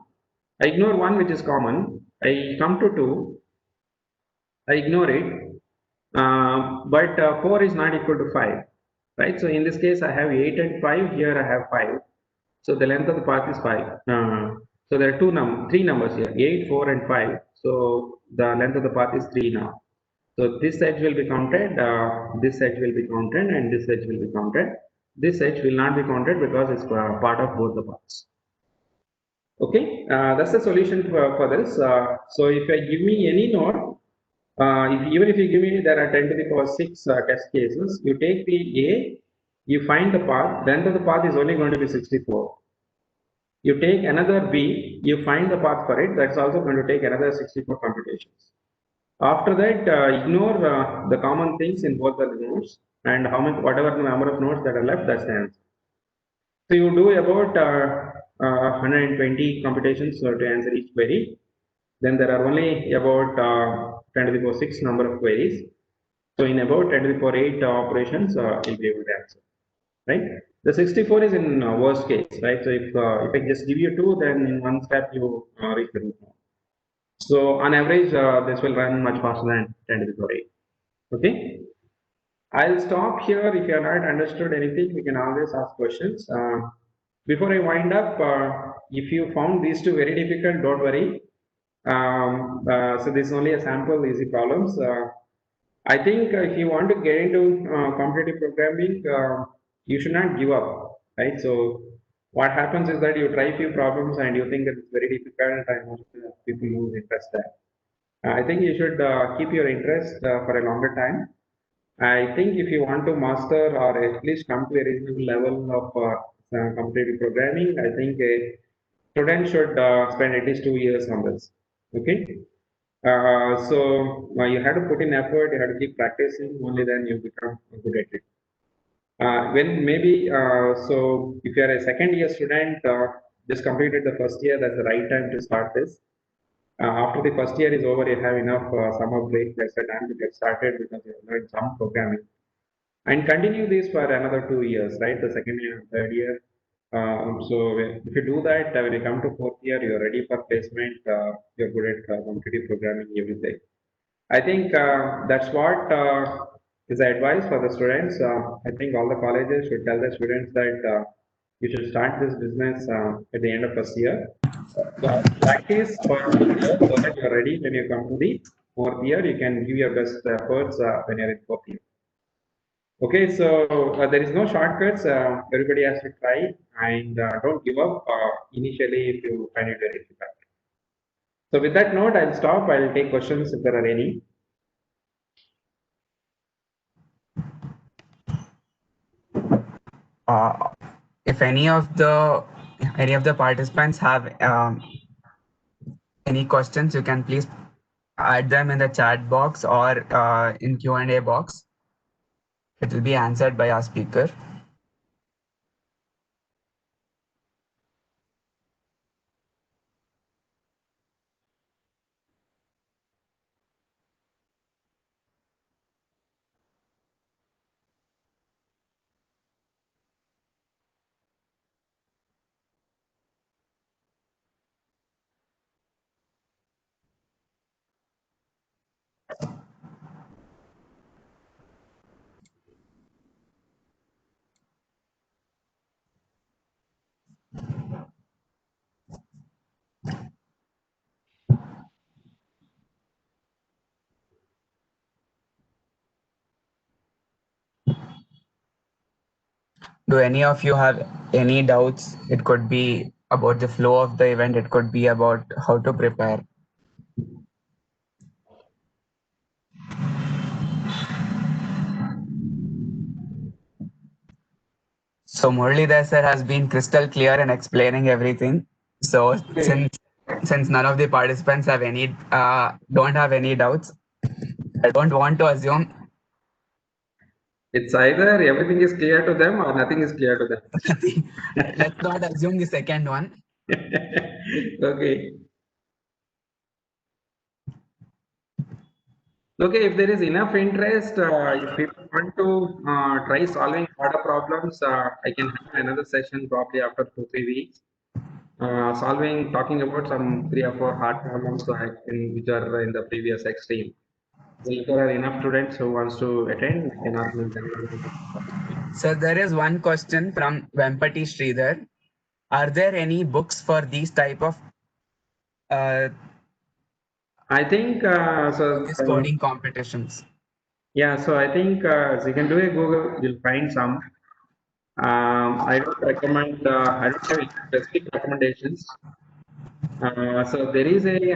I ignore 1 which is common. I come to 2, I ignore it, but 4 is not equal to 5, right? So in this case, I have 8 and 5, here I have 5. So the length of the path is 5. So there are three numbers here, 8, 4 and 5. So the length of the path is 3 now. So this edge will be counted, this edge will be counted, and this edge will be counted. This edge will not be counted because it's part of both the parts. Okay, that's the solution for this. So if I give me any node, even if you give me there are 10 to the power 6 test cases, you take the A, you find the path, then the path is only going to be 64. You take another B, you find the path for it, that's also going to take another 64 computations. After that, ignore the common things in both the nodes, and how much, whatever the number of nodes that are left, that's the answer. So you do about 120 computations to answer each query. Then there are only about 10 to the power 6 number of queries. So in about 10 to the power 8 operations, you'll be able to answer, right? The 64 is in worst case, right? So if I just give you 2, then in one step you reach the root node. So on average, this will run much faster than 10 to the power 8. Okay. I'll stop here. If you have not understood anything, we can always ask questions. Before I wind up, if you found these two very difficult, don't worry. So this is only a sample easy problems. I think if you want to get into competitive programming, you should not give up, right? So what happens is that you try few problems and you think that it's very difficult and most people lose interest there. I think you should keep your interest for a longer time. I think if you want to master or at least come to a reasonable level of competitive programming, I think a student should spend at least 2 years on this. Okay. So you have to put in effort, you have to keep practicing, only then you become good at it. When maybe, so if you are a second year student, just completed the first year, that's the right time to start this. After the first year is over, you have enough summer break, that's the time to get started because you have learned some programming. And continue this for another 2 years, right? The second year and third year. So if you do that, when you come to fourth year, you're ready for placement, you're good at competitive programming, everything. I think that's what is the advice for the students. I think all the colleges should tell the students that you should start this business at the end of first year. Practice for 2 years so that you're ready when you come to the fourth year. You can give your best efforts when you're in fourth year. Okay, so there is no shortcuts. Everybody has to try and don't give up initially if you find it very difficult. So with that note, I'll stop. I'll take questions if there are any. If any of the participants have any questions, you can please add them in the chat box or in Q&A box. It will be answered by our speaker. Do any of you have any doubts? It could be about the flow of the event. It could be about how to prepare. So Muralidhara sir has been crystal clear in explaining everything. So since none of the participants have any don't have any doubts, I don't want to assume. It's either everything is clear to them or nothing is clear to them. Let's not assume the second one. Okay. Okay, if there is enough interest, if people want to try solving harder problems, I can have another session probably after 2-3 weeks. Talking about some 3 or 4 hard problems which are in the previous extreme. So if there are enough students who wants to attend, I can organize them. So there is one question from Vempati Sridhar. Are there any books for these type of I think these coding competitions? Yeah, so I think so you can do a Google, you'll find some. I don't recommend, I don't have any specific recommendations. So there is a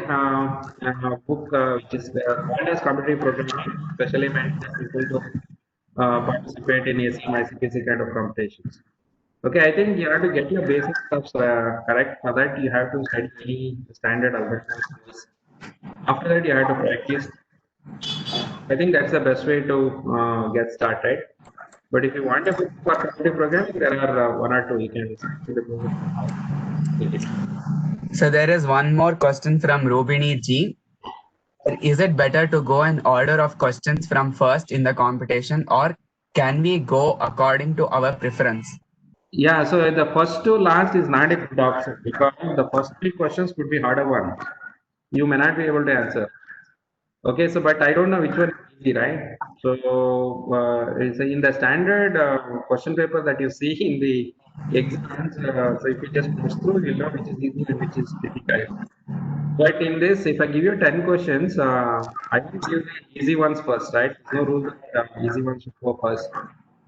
book which is called as competitive programming, especially meant for people to participate in SMICPC kind of competitions. Okay, I think you have to get your basic stuff correct. For that, you have to study any standard algorithm course. After that, you have to practice. I think that's the best way to get started. But if you want a book for competitive programming, there are one or two you can see the book. So there is one more question from Rubini G. Is it better to go in order of questions from first in the competition, or can we go according to our preference? Yeah, so the first to last is not a good option because the first three questions could be harder ones. You may not be able to answer. Okay, so but I don't know which one is easy, right? So it's in the standard question paper that you see in the exams. So if you just push through, you'll know which is easy and which is difficult. But in this, if I give you 10 questions, I will give the easy ones first, right? There's no rule that easy ones should go first.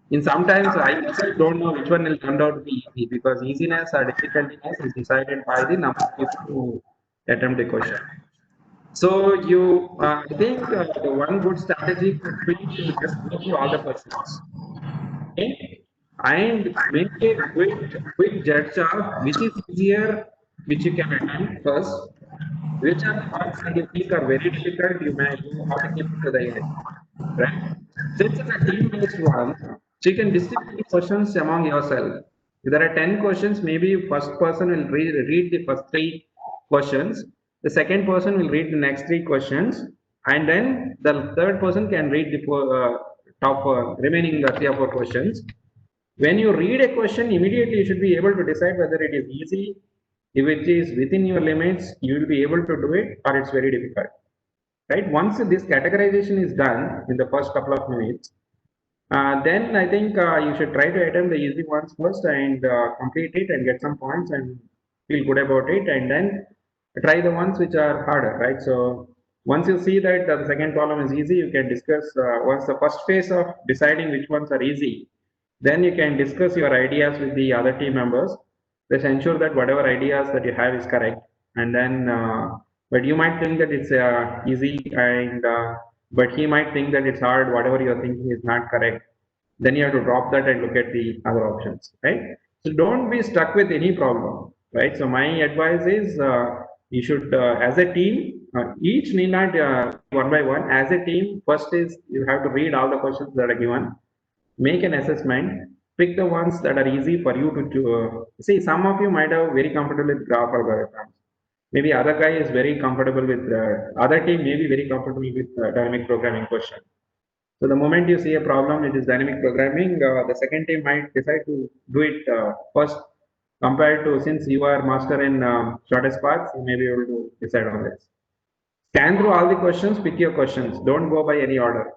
In sometimes I myself don't know which one will turn out to be easy because easiness or difficultiness is decided by the number of people who attempt the question. So I think the one good strategy could be to just go through all the questions, okay, and make a quick judge of which is easier, which you can attempt first, which are the ones that you think are very difficult, you have to keep it to the end, right? Since it's a team-based one, so you can distribute the questions among yourself. If there are 10 questions, maybe first person will read the first three questions, the second person will read the next three questions, and then the third person can read the top remaining three or four questions. When you read a question, immediately you should be able to decide whether it is easy. If it is within your limits, you will be able to do it, or it's very difficult. Right? Once this categorization is done in the first couple of minutes, then I think you should try to attempt the easy ones first and complete it and get some points and feel good about it, and then try the ones which are harder, right? So once you see that the second problem is easy, you can discuss once the first phase of deciding which ones are easy, then you can discuss your ideas with the other team members. Let's ensure that whatever ideas that you have is correct, and then but you might think that it's easy and but he might think that it's hard, whatever you're thinking is not correct, then you have to drop that and look at the other options, right? So don't be stuck with any problem, right? So my advice is you should as a team each need not one by one. As a team, first is you have to read all the questions that are given, make an assessment, pick the ones that are easy for you to see. Some of you might have very comfortable with graph algorithms, maybe other guy is very comfortable with other team may be very comfortable with dynamic programming question. So the moment you see a problem, it is dynamic programming, the second team might decide to do it first, compared to since you are master in shortest paths, you may be able to decide on this. Scan through all the questions, pick your questions, don't go by any order.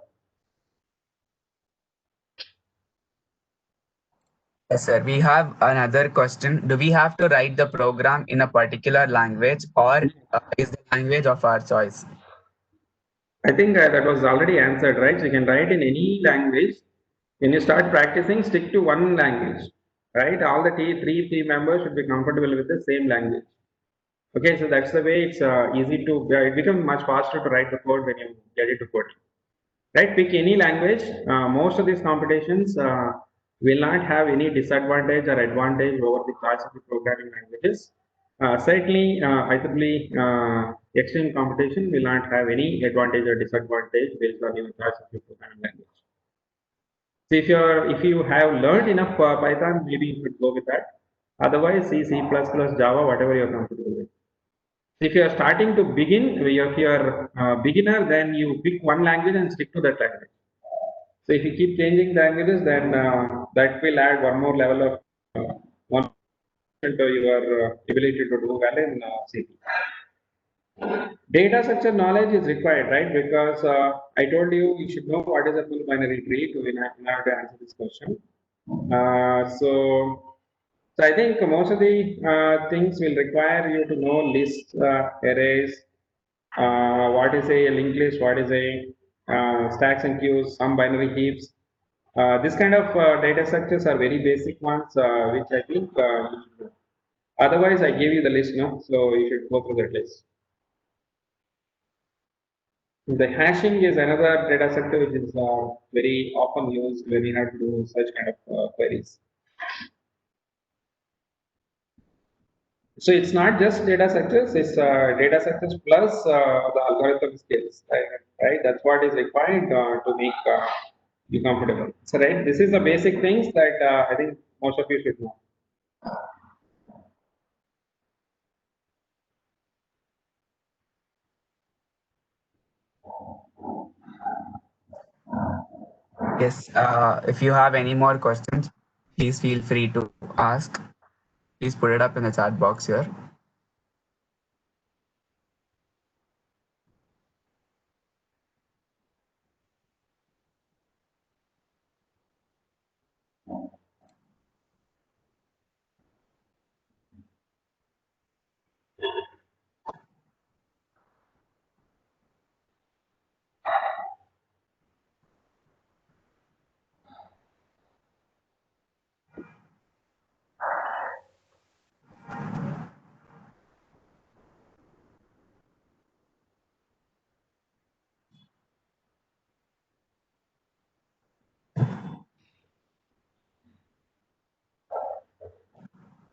Yes, sir. We have another question. Do we have to write the program in a particular language, or is the language of our choice? I think that was already answered, right? So you can write in any language. When you start practicing, stick to one language, right? All the three team members should be comfortable with the same language. Okay, so that's the way it's easy to, it becomes much faster to write the code when you get it to coding. Right, pick any language. Most of these competitions will not have any disadvantage or advantage over the choice of the programming languages. Certainly, IEEE extreme competition will not have any advantage or disadvantage based on your choice of the programming language. So if you have learned enough Python, maybe you could go with that. Otherwise, C, C++, Java, whatever you're comfortable with. If you are starting to begin, if you are a beginner, then you pick one language and stick to that language. So if you keep changing languages, then that will add one more level of one to your ability to do well in C. Data structure knowledge is required, right? Because I told you you should know what is a full binary tree to in order to answer this question. So I think most of the things will require you to know lists, arrays, what is a linked list, what is a stacks and queues, some binary heaps. This kind of data structures are very basic ones, which I think otherwise I gave you the list, no? So you should go through that list. The hashing is another data structure which is very often used when you have to do such kind of queries. So it's not just data structures, it's data structures plus the algorithm skills, right? That's what is required to make you comfortable. So right, this is the basic things that I think most of you should know. Yes, if you have any more questions, please feel free to ask. Please put it up in the chat box here.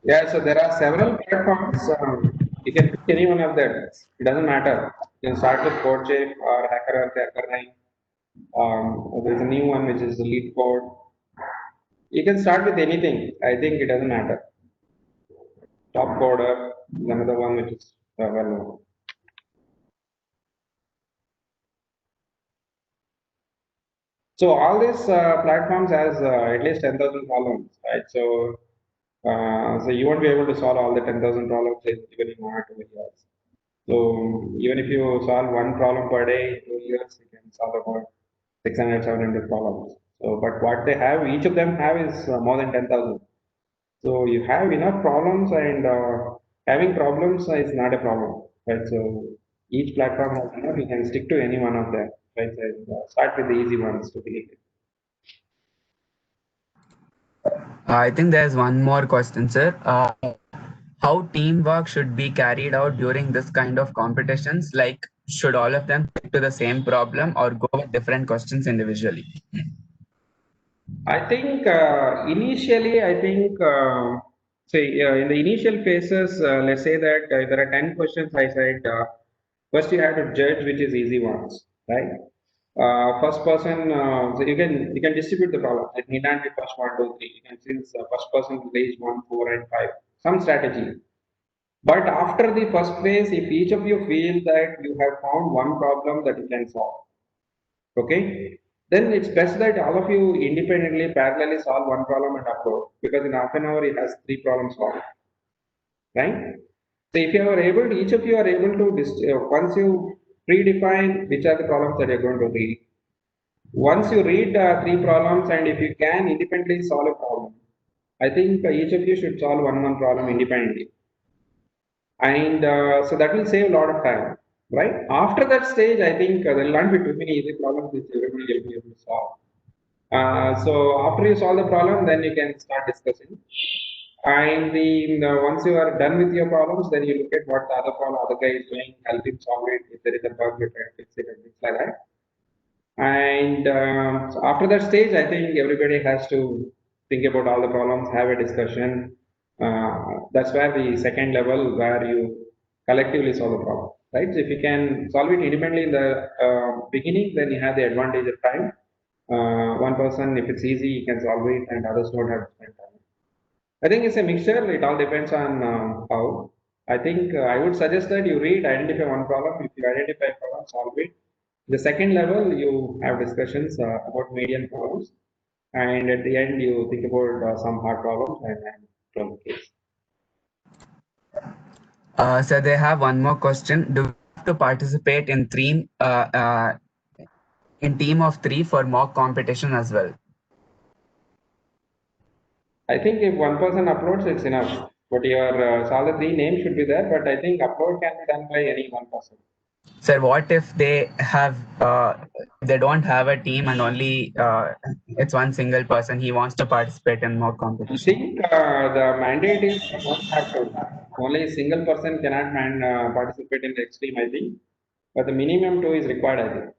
Yeah, so there are several platforms. You can pick any one of them. It doesn't matter. You can start with CodeShape or HackerNine. There's a new one which is the Lead Code. You can start with anything. I think it doesn't matter. Top Coder is another one which is well known. So all these platforms has at least 10,000 problems, right? So you won't be able to solve all the 10,000 problems even in 1 or 2 years. So even if you solve one problem per day in 2 years, you can solve about 600, 700 problems. So, but what they have, each of them have is more than 10,000. So you have enough problems, and having problems is not a problem, right? So each platform has enough. You can stick to any one of them, right? And, start with the easy ones to begin with. I think there's one more question, sir. How teamwork should be carried out during this kind of competitions? Like, should all of them stick to the same problem or go with different questions individually? I think initially, I think, say, in the initial phases, let's say that there are 10 questions. I said, first you have to judge which is easy ones, right? First person, so you can distribute the problem. It need not be first one, two, three. You can since first person raise 1, 4, and 5, some strategy. But after the first phase, if each of you feel that you have found one problem that you can solve, okay, then it's best that all of you independently, parallelly solve one problem and upload, because in half an hour it has 3 problems solved, right? So if you are able to, each of you are able to, once you predefine which are the problems that you're going to read, once you read 3 problems, and if you can independently solve a problem, I think each of you should solve one problem independently. And so that will save a lot of time, right? After that stage, I think there will not be too many easy problems which everybody will be able to solve. So after you solve the problem, then you can start discussing. And once you are done with your problems, then you look at what the other problem other guy is doing, help him solve it. If there is a bug, you try to fix it and things like that. And so after that stage, I think everybody has to think about all the problems, have a discussion. That's where the second level, where you collectively solve the problem, right? So if you can solve it independently in the beginning, then you have the advantage of time. One person, if it's easy, he can solve it, and others don't have to spend time. I think it's a mixture. It all depends on how. I think I would suggest that you read, identify one problem. If you identify a problem, solve it. The second level, you have discussions about medium problems, and at the end, you think about some hard problems and close the case. So they have one more question. Do we have to participate in team of three for mock competition as well? I think if one person uploads, it's enough. But your all the 3 names should be there. But I think upload can be done by any one person. Sir, what if they have they don't have a team and only it's one single person, he wants to participate in more I competition? think the mandate is both have to. Only a single person cannot participate in the extreme, I think. But the minimum two is required, I think.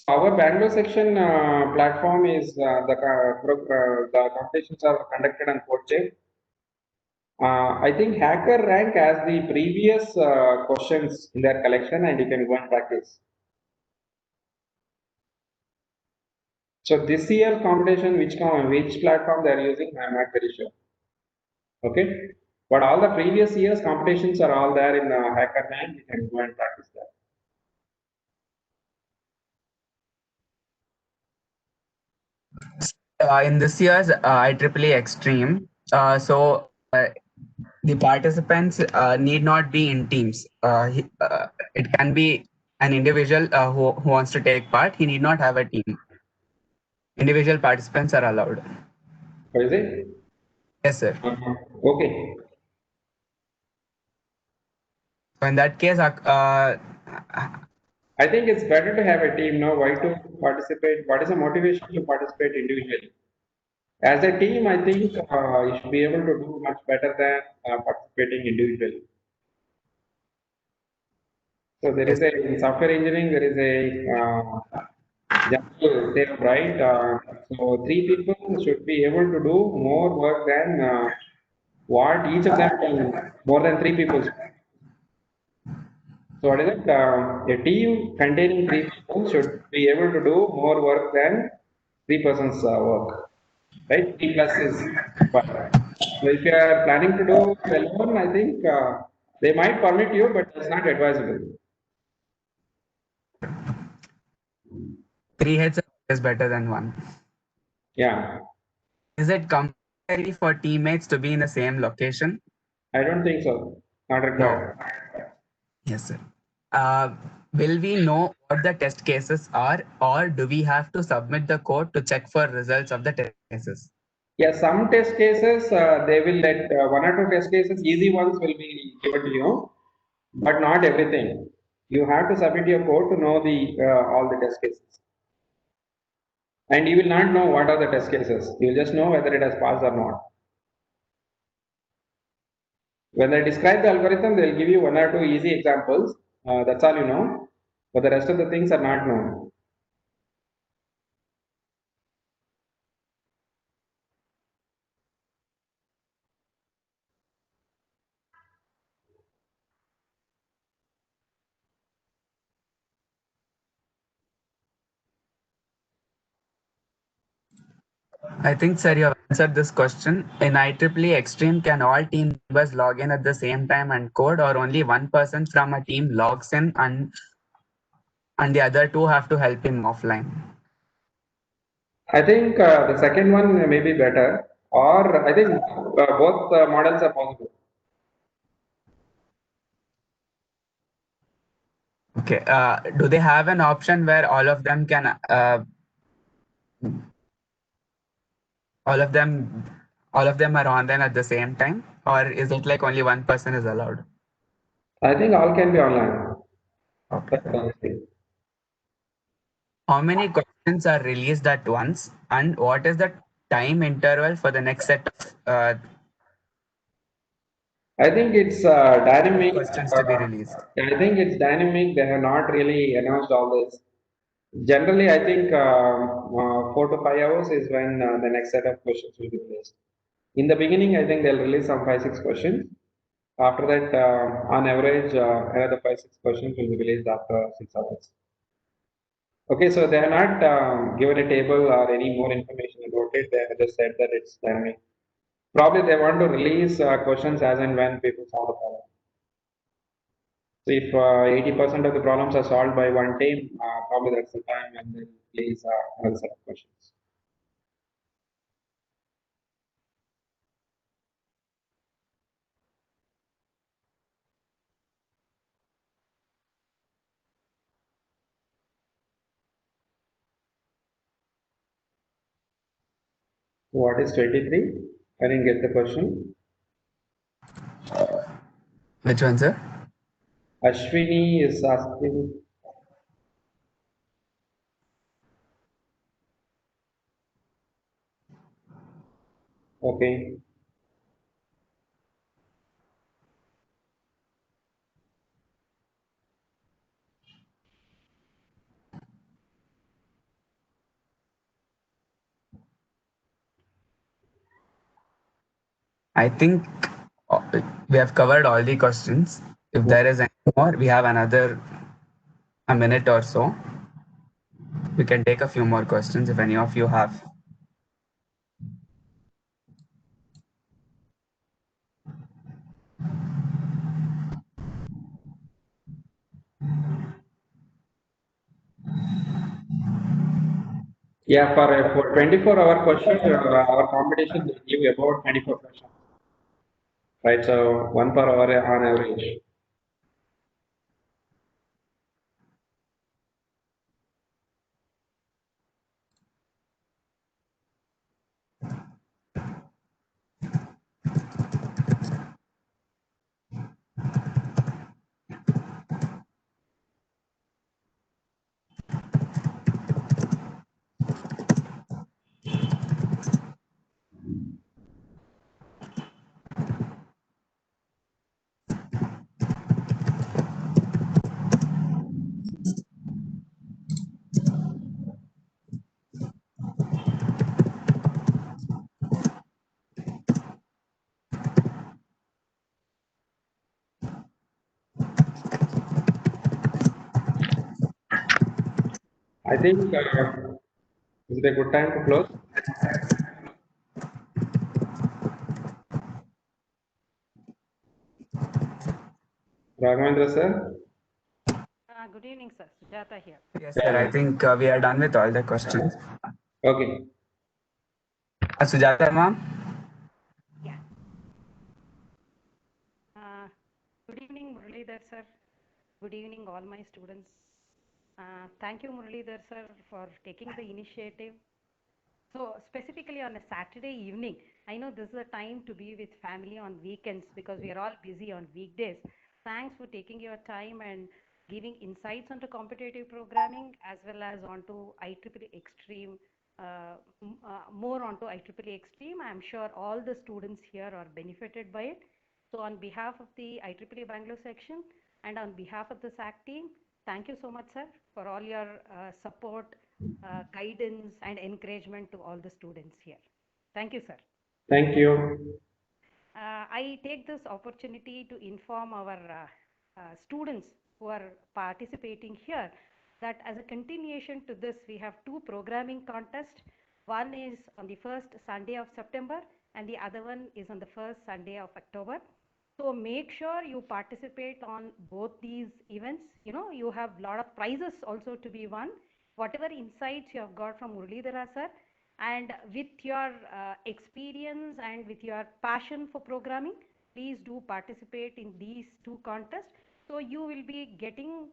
Our Bangalore section platform is the competitions are conducted on CodeShape. I think Hacker Rank has the previous questions in their collection, and you can go and practice. So this year competition, which platform they are using, I am not very sure. Okay, but all the previous years competitions are all there in Hacker Rank. You can go and practice that. In this year's IEEE Extreme, the participants need not be in teams. It can be an individual who wants to take part. He need not have a team. Individual participants are allowed. What is it? Yes, sir. Okay. So in that case, I think it's better to have a team. Now, why to participate? What is the motivation to participate individually? As a team, I think you should be able to do much better than participating individually. So there is a in software engineering there is a general theorem, right? So three people should be able to do more work than what each of them can more than three people. So what is it? A team containing three people should be able to do more work than three persons work, right? T plus is required. So if you are planning to do alone, I think they might permit you, but it's not advisable. three heads is better than one. Yeah, Is it compulsory for teammates to be in the same location? I don't think so. Not No. required. Yes, sir. Uh, will we know what the test cases are, or do we have to submit the code to check for results of the test cases? Yeah, some test cases they will let one or two test cases, easy ones will be given to you, but not everything. You have to submit your code to know the all the test cases, and you will not know what are the test cases. You will just know whether it has passed or not. When they describe the algorithm, they will give you one or two easy examples. That's all you know, but the rest of the things are not known. I think, sir, you have answered this question. In IEEE Extreme, can all team members log in at the same time and code, or only one person from a team logs in and the other two have to help him offline? I think the second one may be better, or I think both models are possible. Okay. Do they have an option where all of them all of them are online at the same time, or is it like only one person is allowed? I think all can be online. Okay. That's honestly. How many questions are released at once, and what is the time interval for the next set of I think it's dynamic. questions to be released? I think it's dynamic. They have not really announced all this. Generally, I think 4 to 5 hours is when the next set of questions will be released. In the beginning, I think they'll release some 5, 6 questions. After that, on average, another 5, 6 questions will be released after 6 hours. Okay, so they have not given a table or any more information about it. They have just said that it's dynamic. Probably they want to release questions as and when people solve the problem. So if 80% of the problems are solved by one team, probably that's the time when they release another set of questions. What is 23? I didn't get the question. Which one, sir? Ashwini is asking. Okay. I think uh, we have covered all the questions. If there is any more, we have a minute or so. We can take a few more questions if any of you have. Yeah, for 24-hour question, our competition will give about 24 questions. Right, so 1 per hour on average. I think is it a good time to close? Raghavendra sir? Good evening, sir. Sujata here. Yes, sir. I think we are done with all the questions. Okay. Sujata, ma'am? Yeah. Good evening, Muralidhar sir. Good evening, all my students. Thank you, Muralidhar sir, for taking the initiative. So specifically on a Saturday evening, I know this is a time to be with family on weekends because we are all busy on weekdays. Thanks for taking your time and giving insights onto competitive programming as well as onto IEEE Extreme, more onto IEEE Extreme. I'm sure all the students here are benefited by it. So on behalf of the IEEE Bangalore section and on behalf of the SAC team, thank you so much, sir, for all your support, guidance and encouragement to all the students here. Thank you, sir. Thank you. I take this opportunity to inform our students who are participating here that as a continuation to this, we have two programming contests. One is on the first Sunday of September and the other one is on the first Sunday of October. So make sure you participate on both these events. You know, you have a lot of prizes also to be won. Whatever insights you have got from Muralidhara sir, and with your experience and with your passion for programming, please do participate in these two contests. So you will be getting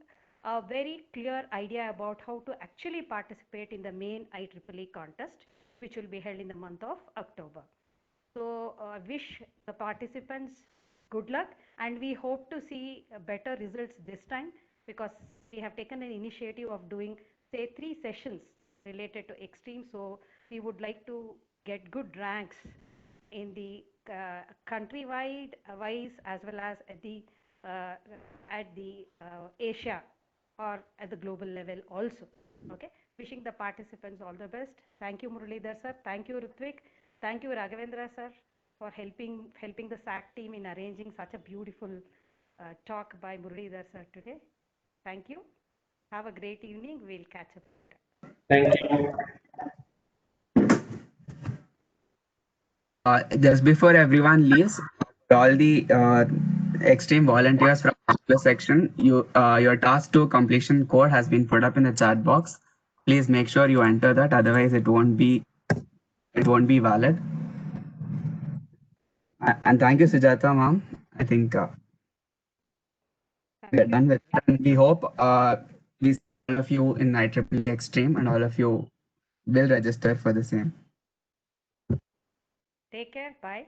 a very clear idea about how to actually participate in the main IEEE contest, which will be held in the month of October. So wish the participants good luck, and we hope to see better results this time because we have taken an initiative of doing say 3 sessions related to extreme. So we would like to get good ranks in the countrywide wise as well as at the Asia or at the global level also. Okay, wishing the participants all the best. Thank you, Muralidhar sir. Thank you, Ritvik. Thank you, Raghavendra sir, for helping the SAC team in arranging such a beautiful talk by Muralidhar sir today. Thank you. Have a great evening. We'll catch up. Thank you. Just before everyone leaves, all the extreme volunteers from the section, your task to completion code has been put up in the chat box. Please make sure you enter that, otherwise it won't be valid. And thank you, Sujata, ma'am. I think we're done with it. And we hope we see all of you in IEEE Extreme and all of you will register for the same. Take care. Bye.